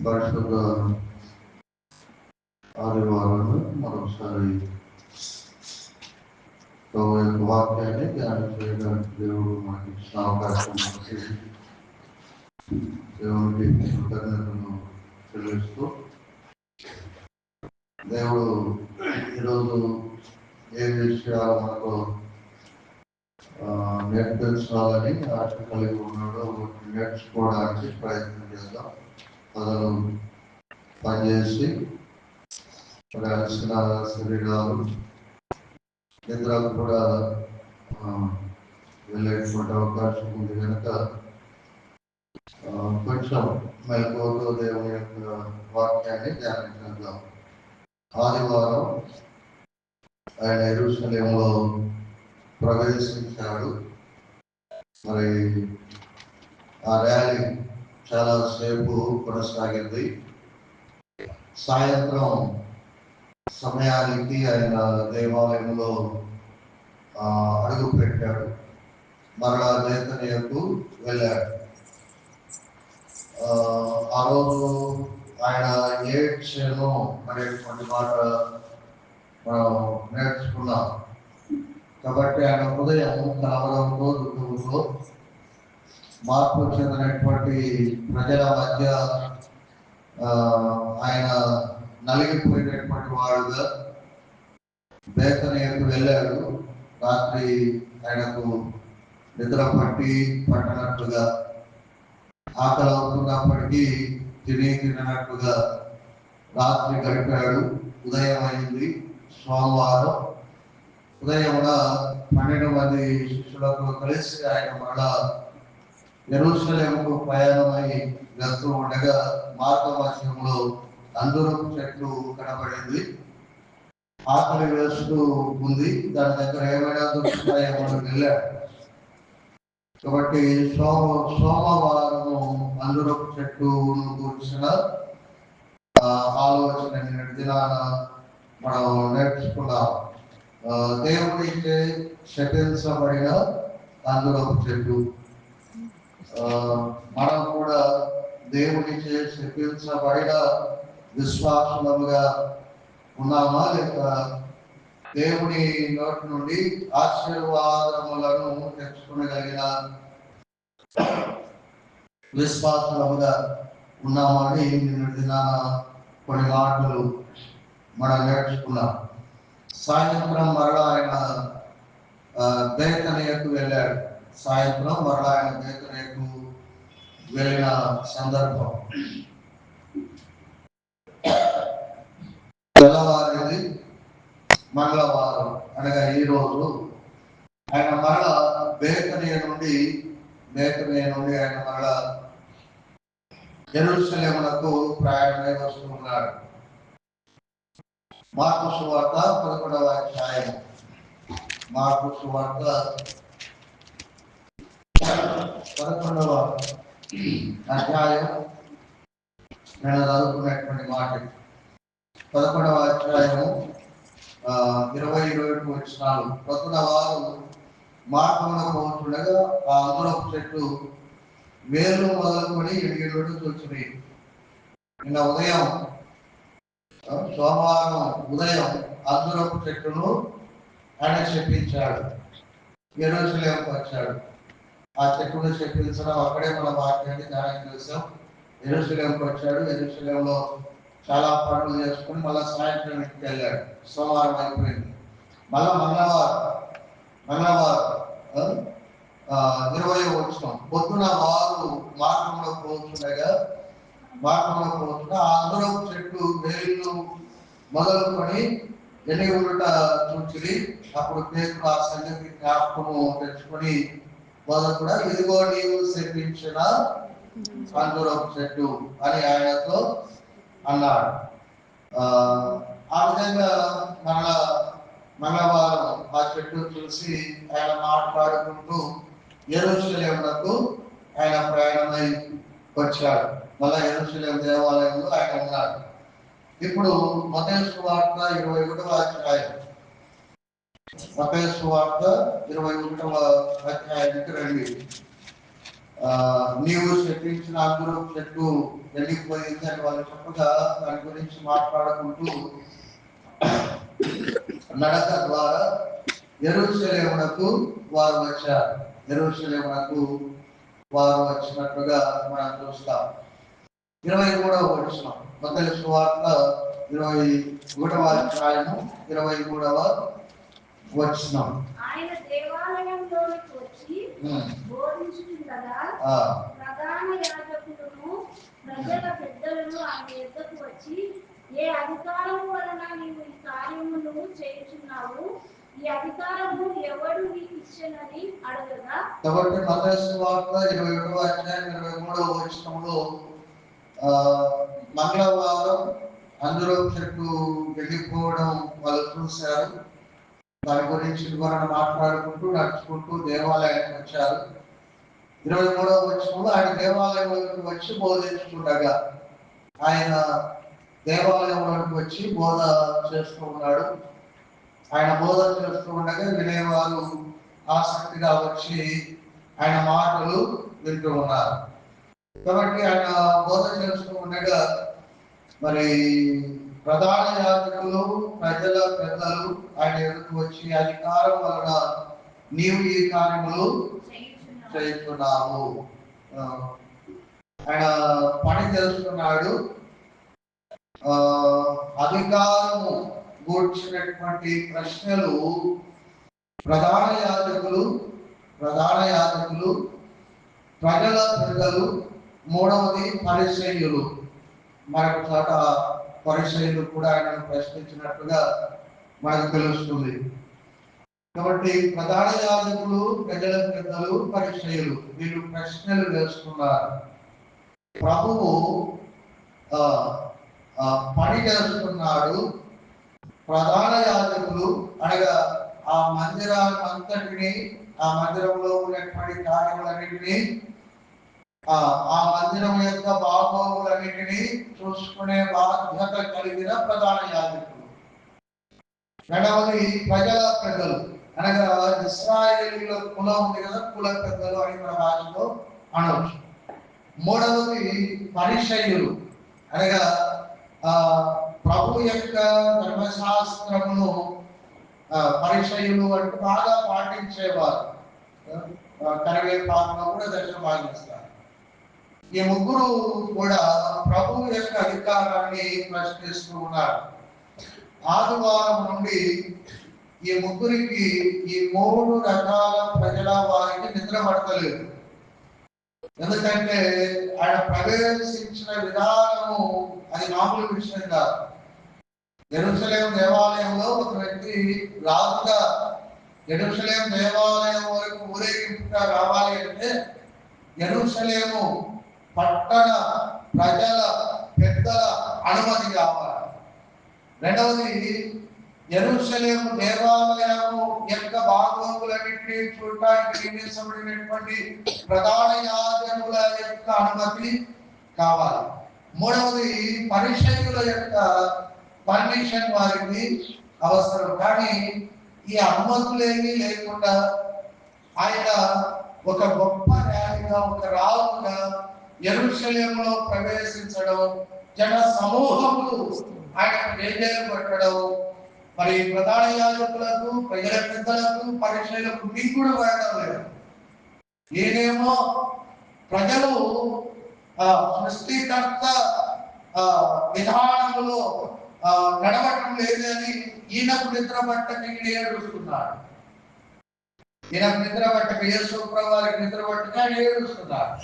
పరిశుద్ధ ఆదివారం మరొకసారి వాక్యాన్ని ధ్యానం చేయడానికి దేవుడు మనకి ఇచ్చిన అవకాశం దేవునికి కృతజ్ఞతను చెల్లిస్తూ దేవుడు ఈరోజు ఏ విషయాలు మనకు నేర్పించాలని ఆశ కలిగి ఉన్నాడో నేర్చుకోవడానికి ప్రయత్నం చేద్దాం. మొదలు పనిచేసి అలసిన శరీరాలు నిద్రకు కూడా వెళ్ళేటువంటి అవకాశం ఉంది కనుక కొంచెం మెలకువతో దేవుని యొక్క వాక్యాన్ని ధ్యానించేద్దాం. ఆదివారం ఆయన యెరూషలేములో ప్రవేశించాడు. మరి ఆ ర్యాలీ చాలా సేపు కొనసాగింది. సాయంత్రం సమయానికి ఆయన దేవాలయంలో అడుగు పెట్టాడు. మరలా బేతనియకు వెళ్ళాడు. ఆ రోజు ఆయన ఏడ్చెను అనేటువంటి మాట మనం నేర్చుకున్నాం. కాబట్టి ఆయన హృదయం కలవరంతో దుఃఖంతో మార్పు చెందినటువంటి ప్రజల మధ్య ఆయన నలిగిపోయినటువంటి వాడుగా బేతనియకు వెళ్ళాడు. రాత్రి ఆయనకు నిద్ర పట్టనట్లుగా, ఆకలి అవుతున్నప్పటికీ తిననట్లుగా రాత్రి గడిపాడు. ఉదయం అయింది, సోమవారం ఉదయమున 12 మంది శిష్యులతో కలిసి ఆయన మరలా యెరూషలేముకు ప్రయాణమై వెళ్తూ ఉండగా మార్గ మధ్యంలో అంజూరపు చెట్లు కనబడింది. ఆకలి వేస్తూ ఉంది. దాని దగ్గర ఏమైనా దొరుకుతాయేమో వెళ్ళాడు. కాబట్టి సోమవారము అంజూరపు చెట్టును కూర్చిన ఆలోచన దినాన మనం నేర్చుకున్నాం. దేవుడిచే శపించబడిన అంజూరపు చెట్టు. మనం కూడా దేవుడిచే శపించబడిన విశ్వాసులుగా ఉన్నామా, లేక దేవుని నోటి నుండి ఆశీర్వాదములను తెచ్చుకోగలిగిన విశ్వాసులుగా ఉన్నామా అని నిన్న కొన్ని మాటలు మనం నేర్చుకున్నాం. సాయంత్రం మరలా ఆయన బేతనియకు వెళ్ళాడు. వెళ్ళిన సందర్భం తెల్లవారింది, మంగళవారం అనగా ఈ రోజు ఆయన మరలా బేతనియ నుండి ఆయన మరలా యెరూషలేమునకు ప్రయాణమై వస్తున్నాడు. మార్కు సువార్త 11వ అధ్యాయం. మార్కు సువార్త 11వ అధ్యాయం నేను చదువుకున్నటువంటి మాట. 11వ అధ్యాయము 20-21 వచనాలు. ప్రొద్దున వారు మార్గమున పోతుండగా ఆ అంజూరపు చెట్టు వేర్లు మొదలుకొని ఎడిగేటట్టు చూసింది. నిన్న ఉదయం సోమవారం ఉదయం అంజూరపు చెట్టును ఆయన శపించాడు. యెరూషలేముకు వచ్చాడు. ఆ చెట్టును శపించడం అక్కడే మన వాక్యాన్ని ధ్యానం చేశాం. యెరూషలేముకు వచ్చాడు. యెరూషలేములో చాలా పనులు చేసుకుని మళ్ళా సాయంత్రం ఇంటికి వెళ్ళాడు. సోమవారం అయిపోయింది. మళ్ళా మంగళవారం 20వ వచనం. పొద్దున వారు మార్గంలో పోతుండగా ఆ అంజూరపు చెట్టు వేళ్ళు మొదలుకొని ఎన్ని ఉండట చూచి అప్పుడు పేతురు ఆ సంగతి జ్ఞాపకము తెచ్చుకొని మొదలుగా ఇదిగో నీవు శపించిన అంజూరపు చెట్టు అని ఆయనతో అన్నాడు. ఆ విధంగా మంగళవారం ఆ చెట్టు చూసి ఆయన మాట్లాడుకుంటూ యెరూషలేమునకు ఆయన ప్రయాణమై వచ్చాడు. మళ్ళా యెరూషలేము దేవాలయంలో ఆయన ఉన్నాడు. ఇప్పుడు మత్తయి సువార్త 21వ అధ్యాయం. మత్తయి సువార్త 21వ అధ్యాయానికి రండి. నీవు శపించిన అంగురపు చెట్టు వెళ్ళిపోయింది అని వాళ్ళు చెప్పగా దాని గురించి మాట్లాడుకుంటూ నడక ద్వారా యెరూషలేమునకు వారు వచ్చారు. యెరూషలేమునకు వారు వచ్చినట్లుగా మనం చూస్తాం. 23వ వచనం మత్తయి సువార్త 21వ అధ్యాయము 23వ వచనం. ఆయన దేవాలయంలోకి వచ్చి బోధించుచుండగా ప్రధాన యాజకులను ప్రజల పెద్దలను ఆయన యొద్దకు వచ్చి, ఏ అధికారం వలన నీవు ఈ కార్యమును చేయుచున్నావు? ఈ అధికారము ఎవడు నీకు ఇచ్చెనని అడగగా, కాబట్టి మత్తయి సువార్త 21వ అధ్యాయం 23వ వచనంలో మంగళవారం అంజూరపు చెట్టు వెళ్ళిపోవడం వాళ్ళు చూశారు. దాని గురించి వివరణ మాట్లాడుకుంటూ నడుచుకుంటూ దేవాలయానికి వచ్చారు. 23వ వచనంలో ఆయన దేవాలయంలోకి వచ్చి బోధించుకుండగా, ఆయన దేవాలయంలోకి వచ్చి బోధ చేస్తూ ఉన్నాడు. ఆయన బోధ చేస్తూ ఉండగా వినేవారు ఆసక్తిగా వచ్చి ఆయన మాటలు వింటూ ఉన్నారు. కాబట్టి ఆయన బోధ చేస్తూ ఉండగా మరి ప్రధాన యాజకులు ప్రజల పెద్దలు ఆయన ఎదురు వచ్చి, అధికారం వలన నీవు ఈ కార్యములు చేస్తున్నావు. ఆయన పని చేస్తున్నాడు. అధికారము గూర్చినటువంటి ప్రశ్నలు ప్రధాన యాజకులు ప్రజల పెద్దలు, మూడవది పరిసయ్యులు. మరొక చోట పరిసయ్యులు కూడా ఆయనను ప్రశ్నించినట్టుగా మనకు తెలుస్తుంది. కాబట్టి ప్రధాన యాజకులు, ప్రజల పెద్దలు, పరిసయ్యులు వీళ్ళు ప్రశ్నలు వేస్తున్నారు. ప్రభువు పని చేస్తున్నాడు. ప్రధాన యాజకులు అనగా ఆ మందిరాన్ని అంతటిని, ఆ మందిరంలో ఉన్నటువంటి కార్యములన్నింటినీ, ఆ మందిరం యొక్క బాగోగులన్నింటినీ చూసుకునే బాధ్యత కలిగిన ప్రధాన యాజకులు. రెండవది ప్రజల పెద్దలు అనగా ఇశ్రాయేలీయుల కులం ఉంది కదా, కుల పెద్దలు అని మన భాషలో అనవచ్చు. మూడవది పరిసయ్యులు అనగా ప్రభు యొక్క ధర్మశాస్త్రమును పరిసయ్యులు అంటే బాగా పాటించేవారు. కరివేపాకులో కూడా దర్శనం భాగిస్తారు. ఈ ముగ్గురు కూడా ప్రభు యొక్క అధికారాన్ని ప్రశ్నిస్తూ ఉన్నారు. ఆదివారం నుండి ఈ ముగ్గురికి ఈ 3 రకాల ప్రజల వారికి నిద్ర పడతలేదు. ఎందుకంటే ఆయన ప్రవేశించిన విధానము అది మామూలు విషయం కాదు. యెరూషలేము దేవాలయంలో ఒక వ్యక్తి రాజుగా యెరూషలేము దేవాలయం వరకు ఊరేగింపుగా రావాలి అంటే యెరూషలేము పట్టణ ప్రజల పెద్దల అనుమతి కావాలి. రెండవది యెరూషలేము దేవాలయము యొక్క బాగోగులన్నింటినీ చూడటానికి నియమించబడినటువంటి ప్రధాన యాజకుల యొక్క అనుమతి కావాలి. మూడవది పరిసయ్యుల యొక్క పర్మిషన్ వారికి అవసరం. కానీ ఈ అనుమతులేమీ లేకుండా ఆయన ఒక గొప్ప ర్యాలీగా, ఒక రాజుగా యెరూషలేములో ప్రవేశించడం, జన సమూహములు ఆయన జయజయలు పట్టడం, మరి ప్రధాన యాజకులకు, ప్రజల పెద్దలకు, పరిసయ్యులకు మింగుడు వేయడం లేదు. ఈయనేమో ప్రజలు సృష్టికర్త విధానములో నడవటం లేదని ఈయనకు నిద్ర పట్టక ఏడుస్తున్నాడు. ఈయనకు నిద్ర పట్టక, యేసు ప్రభువు వారికి నిద్ర పట్టక ఆయన ఏడుస్తున్నాడు.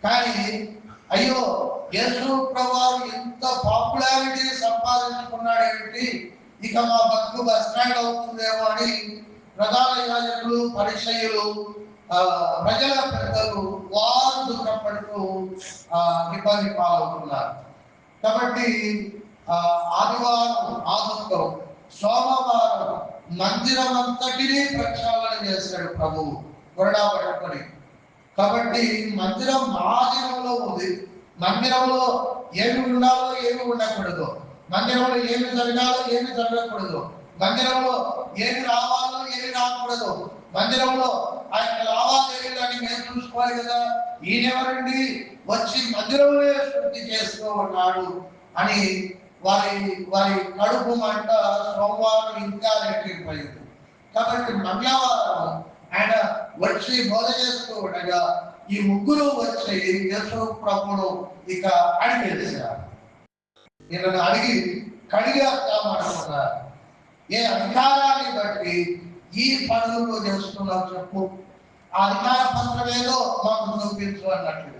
కానీ అయ్యో, యేసు ప్రభువు ఎంత పాపులారిటీ సంపాదించుకున్నాడు ఏమిటి, ఇక మా బతుకు బస్ స్టాండ్ అవుతుందేమో అని ప్రధాన యాజకులు, పరిసయ్యులు, ప్రజల పెద్దలు వారు దుఃఖపడుతూ ఇబ్బంది పాలవుతున్నారు. కాబట్టి ఆదివారం ఆనందం, సోమవారం మందిరం అంతటినీ ప్రక్షాళన చేశాడు ప్రభువు కొరడా పట్టుకొని. కాబట్టి మందిరం ఆదిలో ఉంది. మందిరంలో ఏమి ఉండాలో ఏమి ఉండకూడదు, మందిరంలో ఏమి జరగాలో ఏమి జరగకూడదు, మందిరంలో ఏమి రావాలో ఏమి రాకూడదు, మందిరంలో ఆ యొక్క లావాదేవీలని మేము చూసుకోవాలి కదా, ఈయనెవరండి వచ్చి మందిరంలో శుద్ధి చేస్తూ ఉన్నాడు అని వారి వారి కడుపు మంట సోమవారం ఇంకా రెట్టింపయింది. కాబట్టి మంగళవారం ఆయన వచ్చి బోధ చేస్తూ ఉండగా ఈ ముగ్గురు వచ్చి యేసు ప్రభువును ఇక అడిగేశారు. ఈయనను అడిగి కడిగేస్తామనుకున్నారు. ఏ అధికారాన్ని బట్టి ఈ పనులు చేస్తున్నావు చెప్పు, ఆ అధికార పత్రం ఏదో మాకు చూపించు అన్నట్లుగా.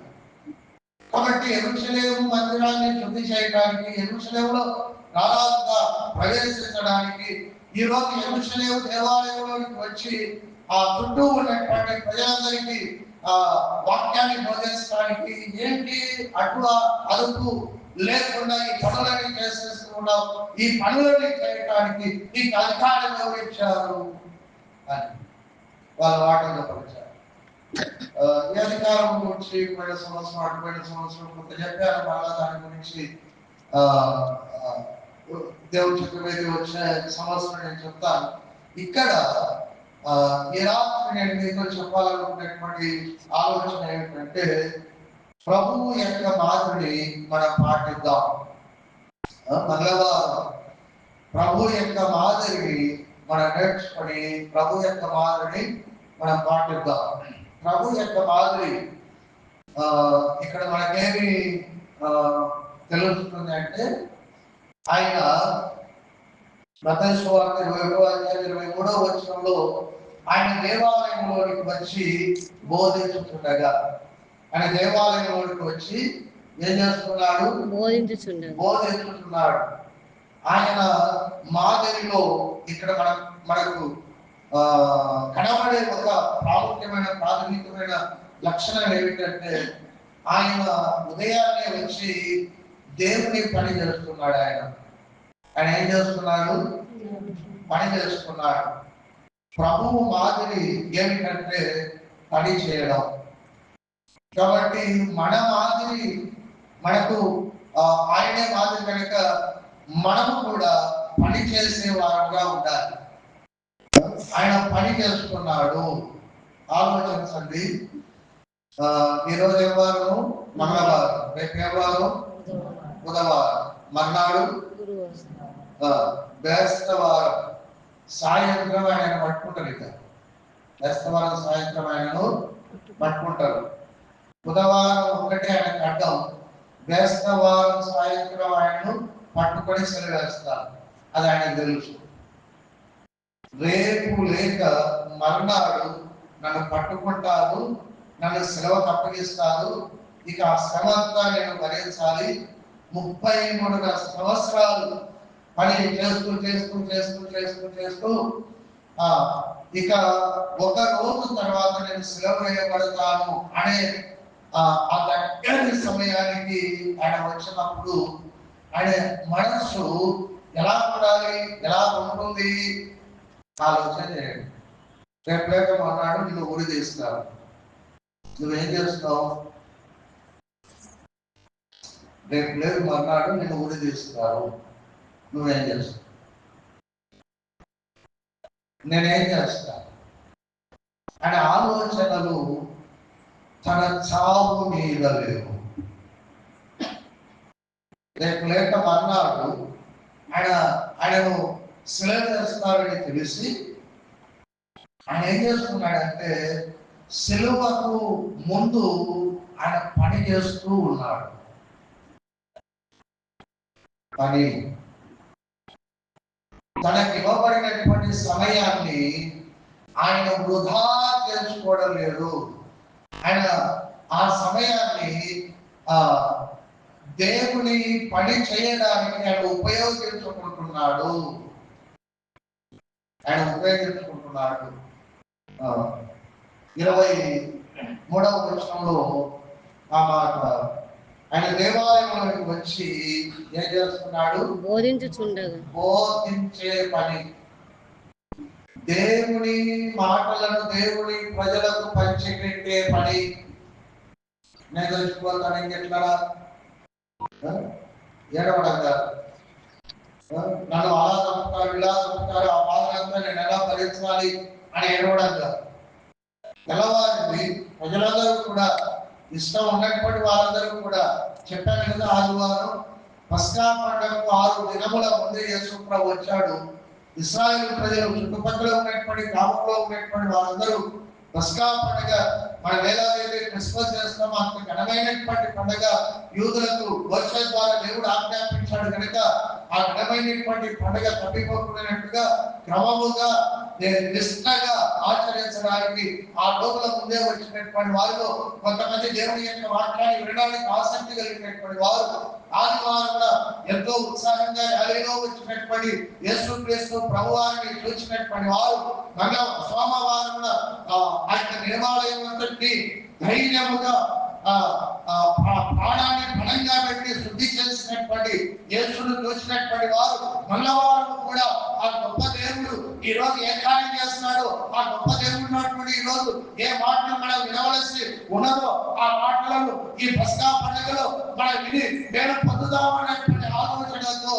కాబట్టి యెరూషలేము మందిరాన్ని శుద్ధి చేయడానికి, యెరూషలేములో దాదాపుగా ప్రవేశించడానికి, ఈ రోజు యెరూషలేము దేవాలయంలోకి వచ్చి ఆ చుట్టూ ఉన్నటువంటి ప్రజలందరికీ ఆ వాక్యాన్ని బోధించడానికి ఏంటి అడ్డు అదుపు లేకుండా ఈ పనులని చేసేస్తున్నాం, ఈ పనులని చేయడానికి నీకు అధికారం ఎవరిచ్చారు అని వాళ్ళ వాటంలో పరిచారు. ఈ అధికారం గురించి పోయిన సంవత్సరం అటుపోయిన సంవత్సరం కొంత చెప్పారు. మళ్ళా దాని గురించి దేవుడు చెప్పే వచ్చే సంవత్సరం నేను చెప్తాను. ఇక్కడ ఈ రాత్రి నేను మీతో చెప్పాలనుకునేటువంటి ఆలోచన ఏమిటంటే, ప్రభువు యొక్క మాదిరిని మనం పాటిద్దాం. మంగళవారం ప్రభు యొక్క మాదిరిని మనం నేర్చుకొని ప్రభు యొక్క మాదిరిని మనం పాటిద్దాం. ప్రభు యొక్క మాదిరి ఇక్కడ మనకేమి తెలుస్తుంది అంటే, ఆయన మత్తయి సువార్త 21-23 వచనంలో ఆయన దేవాలయంలోనికి వచ్చి బోధించుతుండగా, ఆయన దేవాలయంలోనికి వచ్చి ఏం చేస్తున్నాడు? బోధించుతున్నాడు. ఆయన మాదిరిలో ఇక్కడ మనకు కనబడే ఒక ప్రాథమికమైన లక్షణం ఏమిటంటే, ఆయన ఉదయాన్నే వచ్చి దేవుని పని చేస్తున్నాడు. ఆయన ఏం చేస్తున్నాడు? పని చేస్తున్నాడు. ప్రభువు మాదిరి ఏమిటంటే పని చేయడం. కాబట్టి మన మాదిరి మనకు ఆయనే మాదిరి కనుక మనము కూడా పని చేసే వారంగా ఉండాలి. ఆయన పని చేస్తున్నాడు. ఆలోచించండి. ఈరోజు ఏ వారం? మంగళవారం. రేపు ఏ వారం? బుధవారం. మర్నాడు బేస్తవారం సాయంత్రం ఆయన పట్టుకుంటారు. ఇక బేస్తవారం సాయంత్రం ఆయనను పట్టుకుంటారు. బుధవారం ఒక్కటే ఆయనకు అడ్డం, బేస్తవారం సాయంత్రం ఆయనను పట్టుకొని సెలవేస్తారు. అది ఆయనకు తెలుసు. రేపు లేక మర్నాడు నన్ను పట్టుకుంటారు, నన్ను సెలవుకు అప్పగిస్తారు. ఇక ఆ శ్రమ అంతా నేను భరించాలి. 33 సంవత్సరాలు పని చేస్తూ చేస్తూ చేస్తూ చేస్తూ చేస్తూ ఇక ఒక రోజు తర్వాత నేను సెలవు వేయబడతాను అనే ఆ దగ్గరి సమయానికి ఆయన వచ్చినప్పుడు ఆయన మనస్సు ఎలా ఉండాలి, ఎలా ఉంటుంది ఆలోచన చేయండి. రేపు లేక మన్నాడు నిన్ను ఉరి తీస్తారు. నువ్వేం చేస్తావు? రేపు లేదు మర్నాడు నిన్ను ఉరి తీస్తారు. నువ్వేం చేస్తావు? నేనేం చేస్తా? ఆయన ఆలోచనలు తన చావు మీద లేవు. రేపు లేక మర్నాడు ఆయనను శిలువ వేస్తారని తెలిసి ఆయన ఏం చేస్తున్నాడంటే, శిలువకు ముందు ఆయన పని చేస్తూ ఉన్నాడు. కానీ తనకి ఇవ్వబడినటువంటి సమయాన్ని ఆయన వృధా చేసుకోవడం లేదు. ఆయన ఆ సమయాన్ని దేవుని పని చేయడానికి ఆయన ఉపయోగించుకుంటున్నాడు. 23వ వచనంలో ఆ మాట, ఆయన దేవాలయంలోకి వచ్చి ఏం చేస్తున్నాడు? బోధించే పని. దేవుని మాటలను దేవుని ప్రజలకు పంచిపెట్టే పని. నేను చచ్చిపోతాను ఇంకెట్లా ఏడవడంగా, నన్ను అలా చంపుతారు ఇలా చంపుతారు, ఆ బాధలంతా నేను ఎలా భరించాలి అని ఏడవడం కాదు. తెల్లవారింది, ప్రజలందరూ కూడా ఇష్టం ఉన్నటువంటి వాళ్ళందరూ కూడా చెప్పాను కదా, ఆదివారం పస్కా పండుగకు 6 దినముల ముందే యేసు ప్రభు వచ్చాడు. ఇశ్రాయేలు ప్రజలు చుట్టుపక్కల ఉన్నటువంటి గ్రామంలో ఉన్నటువంటి వాళ్ళందరూ పస్కా పండుగ మనం ఏదైతే క్రిస్మస్ చేస్తామో అంత ఘనమైనటువంటి పండుగ యూదులకు మోషే ద్వారా దేవుడు ఆజ్ఞాపించాడు కనుక ఆ ఘనమైనటువంటి పండుగ తప్పిపోకున్నట్టుగా క్రమముగా నిష్ఠగా ఆచరించడానికి ఆ రోజుల ముందే వచ్చినటువంటి వారిలో కొంతమంది దేవుని యొక్క వాక్యాన్ని వినడానికి ఆసక్తి కలిగినటువంటి వారు ఆదివారం ఎంతో ఉత్సాహంగా ర్యాలీలో వచ్చినటువంటి యేసుక్రీస్తు ప్రభువారిని చూసినటువంటి వారు మళ్ళా సోమవారం ఆ యొక్క నిర్మాలయం అంతటి ధైర్యముగా ప్రాణాన్ని బలంగా పెట్టి శుద్ధి చేసినటువంటి యేసును చూసినటువంటి వారు మంగళవారం కూడా ఆ గొప్ప దేవుడు ఈ రోజు ఏ కార్యం చేస్తున్నాడో ఆ గొప్ప దేవుడు ఈ రోజు ఏ మాటలు మనం వినవలసి ఉన్నదో ఆ మాటలను ఈ పస్కా పండుగలో మనం విని నేను పొందుదామనేటువంటి ఆలోచనతో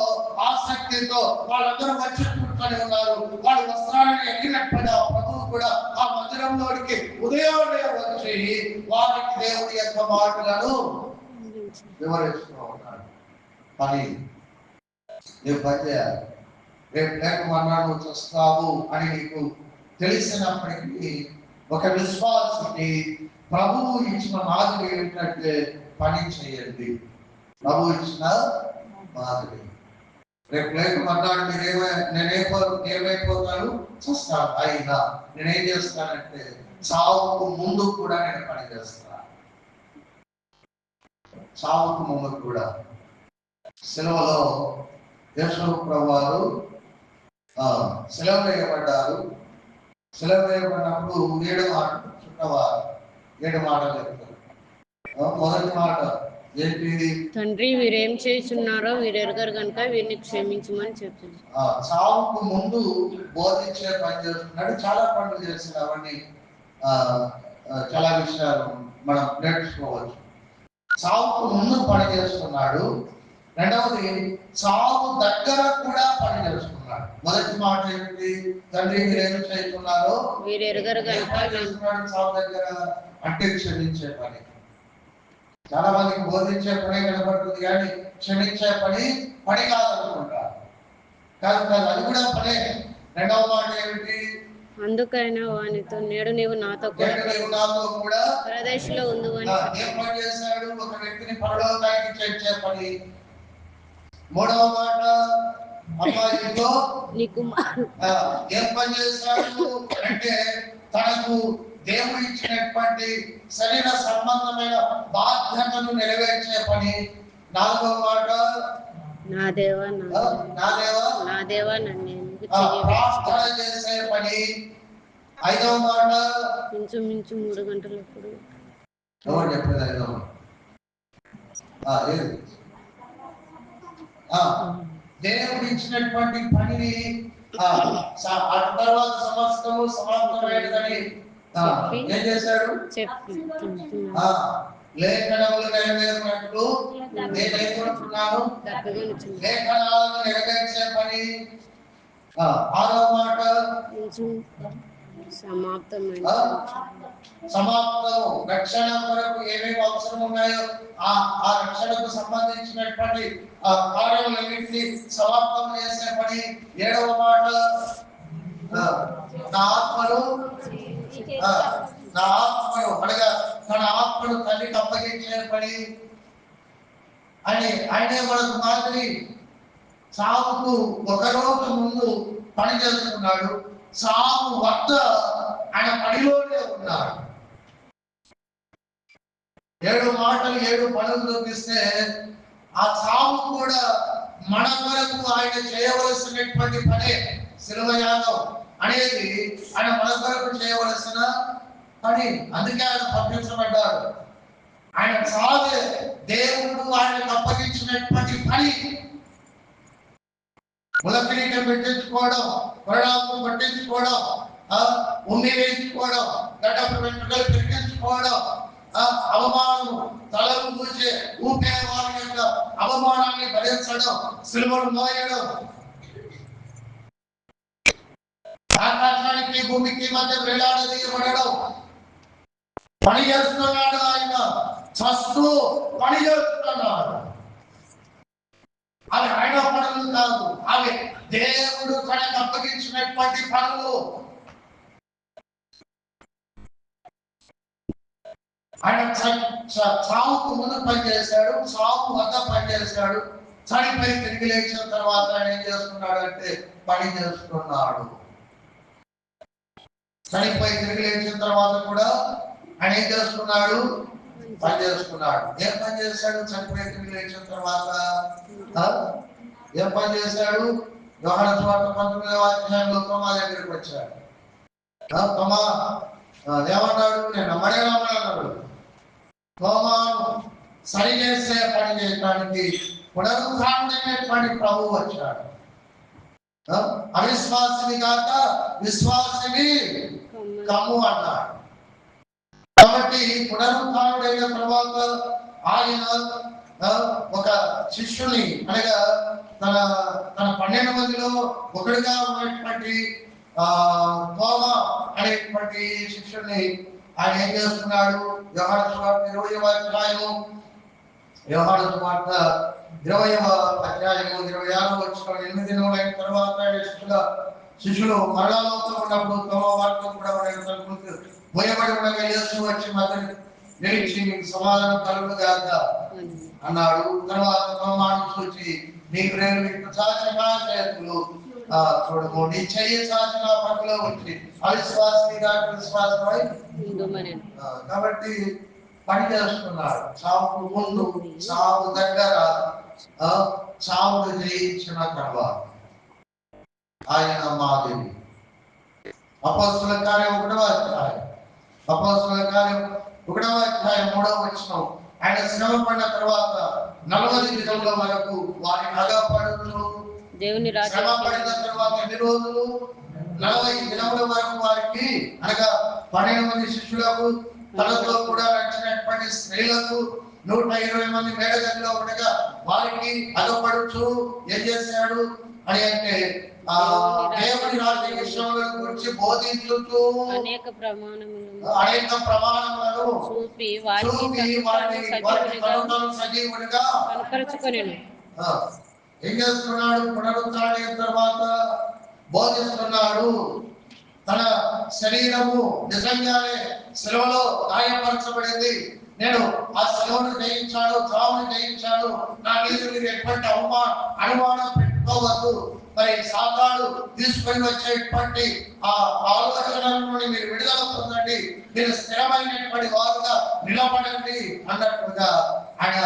ఆసక్తితో వాళ్ళందరూ వచ్చి కూర్చొని ఉన్నారు. వాళ్ళ వస్త్రాలను ఎక్కినటువంటి ఆ ప్రభువు కూడా ఆ మందిరంలోనికి ఉదయాన్నే వచ్చి వారికి దేవుడి యొక్క మాటలను వివరిస్తూ ఉన్నాడు. పని రేపు పని చేయాలి, రేపు లేకమన్నాడు నువ్వు చూస్తావు అని నీకు తెలిసినప్పటికీ ఒక విశ్వాసకి ప్రభువు ఇచ్చిన మాదిరి ఏంటంటే పని చేయండి. ప్రభువు ఇచ్చిన మాదిరి. రేపు లేకమన్నాడు నేనేమైపోతాను చూస్తాను, అయినా నేనేం చేస్తానంటే చావుకు ముందు కూడా నేను పని చేస్తాను. చావుకు ముందు కూడా సెలవులో యేసు ప్రభువారు సెలవు వేయబడ్డారు. సెలవు వేయబడినప్పుడు 7 మాటలు చుట్టవారు 7 మాటలు చెప్తారు. మొదటి మాట ఏంటి? తండ్రి వీరేం చేస్తున్నారో వీరెరగరు కనుక వీరిని క్షమించమని చెప్పింది. చావుకు ముందు బోధించే పని చేస్తున్నాడు. చాలా పనులు చేసిన అవన్నీ చాలా విషయాలు మనం నేర్చుకోవచ్చు. చావుకు ముందు పని చేస్తున్నాడు. రెండవది చావు దగ్గర కూడా పని చేస్తున్నాడు. మొదటి మాట ఏంటి? తండ్రి మీరేం చేస్తున్నారో వీరెరగరు కనుక చేస్తున్నాడు. చావు దగ్గర అంటే క్షమించే పని. చాలా మందికి బోధించే పని కనబడుతుంది కానీ క్షమించే పని కాదనుకుంటారు. కాదు, అది కూడా పనే. రెండవ మాట ఏమిటి? అందుకైనా వానితో నేడు నీవు నాతో కూడా పరదేశంలో ఉంది అని ఏం పని చేశాడు? ఒక వ్యక్తిని పరలోకానికి చేర్చే పని. మూడవ మాట అమ్మాయితో ఏం పని చేశాడు అంటే తనకు దేవుడు ఇచ్చినటువంటి శరీర సంబంధమైన బాధ్యతను నెరవేర్చే పని. నాలుగవ మాట నా దేవా నన్ను ప్రార్థన చేసే పని. ఐదవ మాట ఇంచుమించు 3 గంటలప్పుడు ఎవరు చెప్పేది? ఐదవ దేవుడు ఇచ్చినటువంటి పనిని తర్వాత సమస్తము సమాప్తమైనదని ఏం చేశాడు? లేఖనములు నెరవేరినట్లు నేనేమంటున్నాను, లేఖనాలను నెరవేర్చే పని. ఆరో మాట సమాప్తము. రక్షణ కొరకు ఏమేమి అవసరం ఉన్నాయో ఆ రక్షణకు సంబంధించినటువంటి కార్యములన్నింటినీ సమాప్తం చేసే పని. ఏడవ మాట నా ఆత్మను అనగా తన ఆత్మను తల్లికి అప్పగించే పని అని ఆయనే మనకు మాదిరి. సావుకు ఒక రోజు ముందు పని చేస్తున్నాడు. సావు వద్ద ఆయన పనిలోనే ఉన్నాడు. 7 మాటలు 7 పనులు చూపిస్తే ఆ సావు కూడా మన కొరకు ఆయన చేయవలసినటువంటి పనే. శిలువ యాగం అనేది ఆయన మన కొరకు చేయవలసిన పని. అందుకే ఆయన పంపించబడ్డాడు. ఆయన సావే దేవుడు ఆయనకు అప్పగించినటువంటి పని. ములకిరీటం పెట్టించుకోవడం, పరిణామం పట్టించుకోవడం, ఉమ్మి వేయించుకోవడం, గడ్డపు వెంట్రుకలు పెట్టించుకోవడం, అవమానం తలను ఊపే వారి యొక్క అవమానాన్ని భరించడం, సిలువను మోయడం, ఆకాశానికి భూమికి మధ్య వేలాడదీయబడడం, పని చేస్తున్నాడు ఆయన, చస్తూ పని చేస్తున్నాడు. అవి ఆయన పనులు కాదు, అవి దేవుడు తనకు అప్పగించినటువంటి పనులు. ఆయన చావుకు ముందు పనిచేశాడు, చావు వద్ద పనిచేశాడు, చనిపోయి తిరిగి లేచిన తర్వాత ఆయన ఏం చేస్తున్నాడు అంటే పని చేస్తున్నాడు. చనిపోయి తిరిగి లేచిన తర్వాత కూడా ఆయన ఏం చేస్తున్నాడు? పని చేస్తున్నాడు. ఏం పని చేశాడు? చనిపోయి తిరిగి లేచిన తర్వాత ఏం పని చేశాడు? యోహాను సువార్త 19వ అధ్యాయంలో తోమా దగ్గరికి వచ్చాడు. తోమా ఏమన్నాడు? నేను నమ్మడేనమ్మన్నాడు. తోమాను సరి చేసే పని చేయడానికి పునరుద్ధానుడైనటువంటి ప్రభువు వచ్చాడు. అవిశ్వాసిని కాక విశ్వాసిని కమ్ము అన్నాడు. కాబట్టి పునరుద్ధానుడైన తర్వాత ఆయన ఒక శిష్యుని, అనగా తన 12 మందిలో ఒకటిగా ఉన్నటువంటి తోమా అనేటువంటి శిష్యుని ఆయన ఏం చేస్తున్నాడు? యోహాను సువార్త 20వ అధ్యాయము 26వ వచనం, 8 దినములైన తర్వాత శిష్యులు మరణంతో ఉన్నప్పుడు తోమా వారితో కూడా మోయబడి ఉండగా యేసు వచ్చి మధ్య నిలిచి నీకు సమాధానం కలుగుగాక అన్నాడు. తర్వాత తోమాను చూచి నీ ప్రేమ చాచిన చేతులు చూడము, నీ చెయ్యి చాచిన పట్టులో వచ్చి అవిశ్వాసి కాక విశ్వాసమై. కాబట్టి పని చేస్తున్నాడు. చావుకు ముందు, చావు దగ్గర, చావును జయించిన తర్వాత ఆయన మాదిరి. అపోస్తలుల కార్యం 1వ అధ్యాయం 3వ వచనం, ఆయన శ్రమ పడిన తర్వాత 40 దినముల వరకు వారిని అగపడుతూ, శ్రమ పడిన తర్వాత ఎన్ని రోజులు? 40 దినముల వరకు వారికి, అనగా 12 మంది శిష్యులకు, తనతో కూడా నడిచినటువంటి స్త్రీలకు, 120 మంది మేడగదిలో ఉండగా వారికి అగపడుచు ఏం చేశాడు అని అంటే దేవుని రాజ్య విషయముల గురించి బోధించుతూ అనేక ప్రమాణములను చూపి వారిని సజీవుడిగా కనపరచుకొనెను. ఏం చేస్తున్నాడు? పునరుత్థానం తర్వాత బోధిస్తున్నాడు. తన శరీరము నిజంగానే శిలువలో గాయపరచబడింది. నేను ఆ శిలువను జయించాడు, చావును జయించాడు, నా మీద మీరు ఎటువంటి అనుమానం పెట్టుకోవద్దు. మరి సాతాను తీసుకొని వచ్చేటువంటి ఆ ఆలోచనల నుండి మీరు విడుదల పొందండి, మీరు స్థిరమైనటువంటి వారుగా నిలబడండి అన్నట్టుగా ఆయన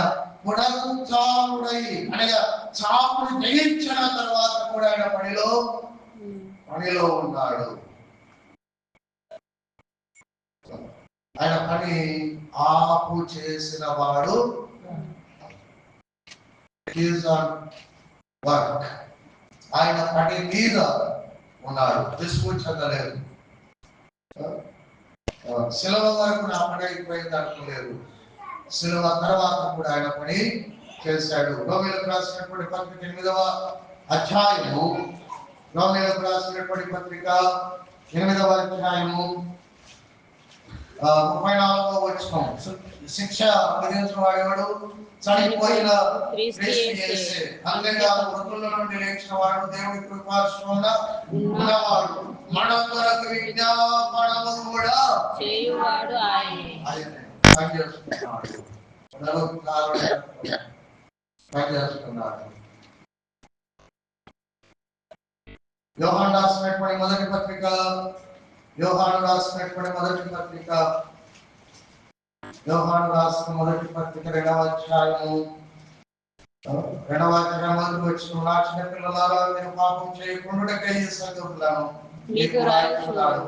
పునరుత్థానుడై, అనగా చావును జయించిన తర్వాత కూడా ఆయన పనిలో ఉన్నాడు. ఆయన పని ఆపు చేసిన వాడు వర్క్, ఆయన పని మీద ఉన్నాడు, విసుగు చెందలేదు. శిలువ వరకు నా పని అయిపోయింది అనుకోలేదు, శిలువ తర్వాత కూడా ఆయన పని చేశాడు. రోమీయులకు రాసినటువంటి పత్రిక 8వ అధ్యాయము 34వ వచనం, శిక్ష విధించిన వాడేవాడు? చనిపోయిన క్రీస్తు యేసే. అంతేగా మృతుల నుండి లేచిన వాడు, దేవుని కృపాక్షేమమున ఉన్నవాడు, మన కొరకు విజ్ఞాపనము కూడా చేయువాడు ఆయనే. పనిచేస్తున్నాడు. యోహాను రాసినటువంటి మొదటి పత్రిక 2వ అధ్యాయము 2వ మొదటి వచనం, నా చిన్న పిల్లలారా మీరు పాపం చేయకుండాకై ఈ సంగతులను మీకు రాయుచున్నాను.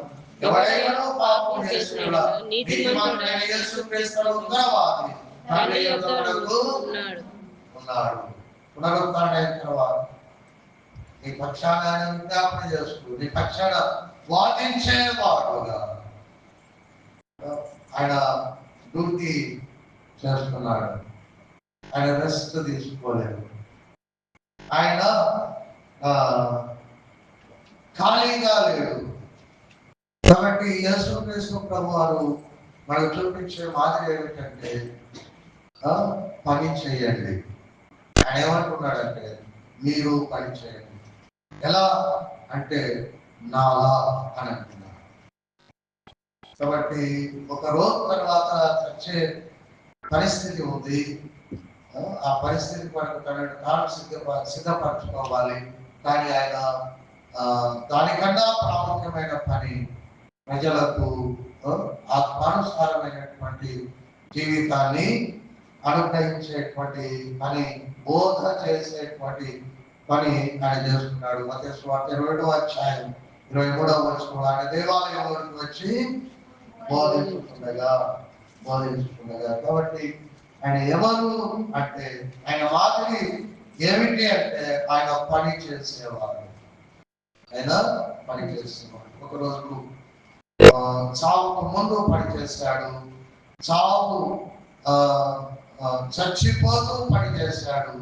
ఎవరైనా పాపం చేసినట్లా నీతిమంతుడైన యేసుక్రీస్తు ఉత్తరవాది తండ్రి యొద్దకు ఉన్నాడు. పునరుత్థానం తర్వాత నీ పక్షాన విజ్ఞాపన చేస్తూ, నీ పక్షాన వాదించేవాడుగా ఆయన డ్యూటీ చేస్తున్నాడు. ఆయన రెస్ట్ తీసుకోలేదు. ఆయన ఖాళీగా లేడు. కాబట్టి యేసుక్రీస్తు ప్రభువారు మనకు చూపించే మాదిరి ఏమిటంటే పని చేయండి. ఆయన ఏమంటున్నాడంటే మీరు పని చేయండి. ఎలా అంటే నాలా అని అంటున్నాడు. కాబట్టి ఒక రోజు తర్వాత చచ్చే పరిస్థితి ఉంది. ఆ పరిస్థితి కొరకు తనను తాను సిద్ధపరచుకోవాలి. కానీ ఆయన దానికన్నా ప్రాముఖ్యమైన పని ప్రజలకు ఆత్మానుసారమైనటువంటి జీవితాన్ని అనుగ్రహించేటువంటి పని, బోధ చేసేటువంటి పని ఆయన చేస్తున్నాడు. మత్తయి సువార్త 22వ అధ్యాయం 23వ వచనంలో ఆయన దేవాలయంలోకి వచ్చి బోధించుతుండగా. కాబట్టి ఆయన ఎవరు అంటే ఆయన మాదిరి ఏమిటి అంటే ఆయన పని చేసేవాడు. ఆయన పని చేసేవాడు. ఒకరోజు చావుకు ముందు పని చేశాడు, చావు చచ్చిపోతూ పని చేశాడు,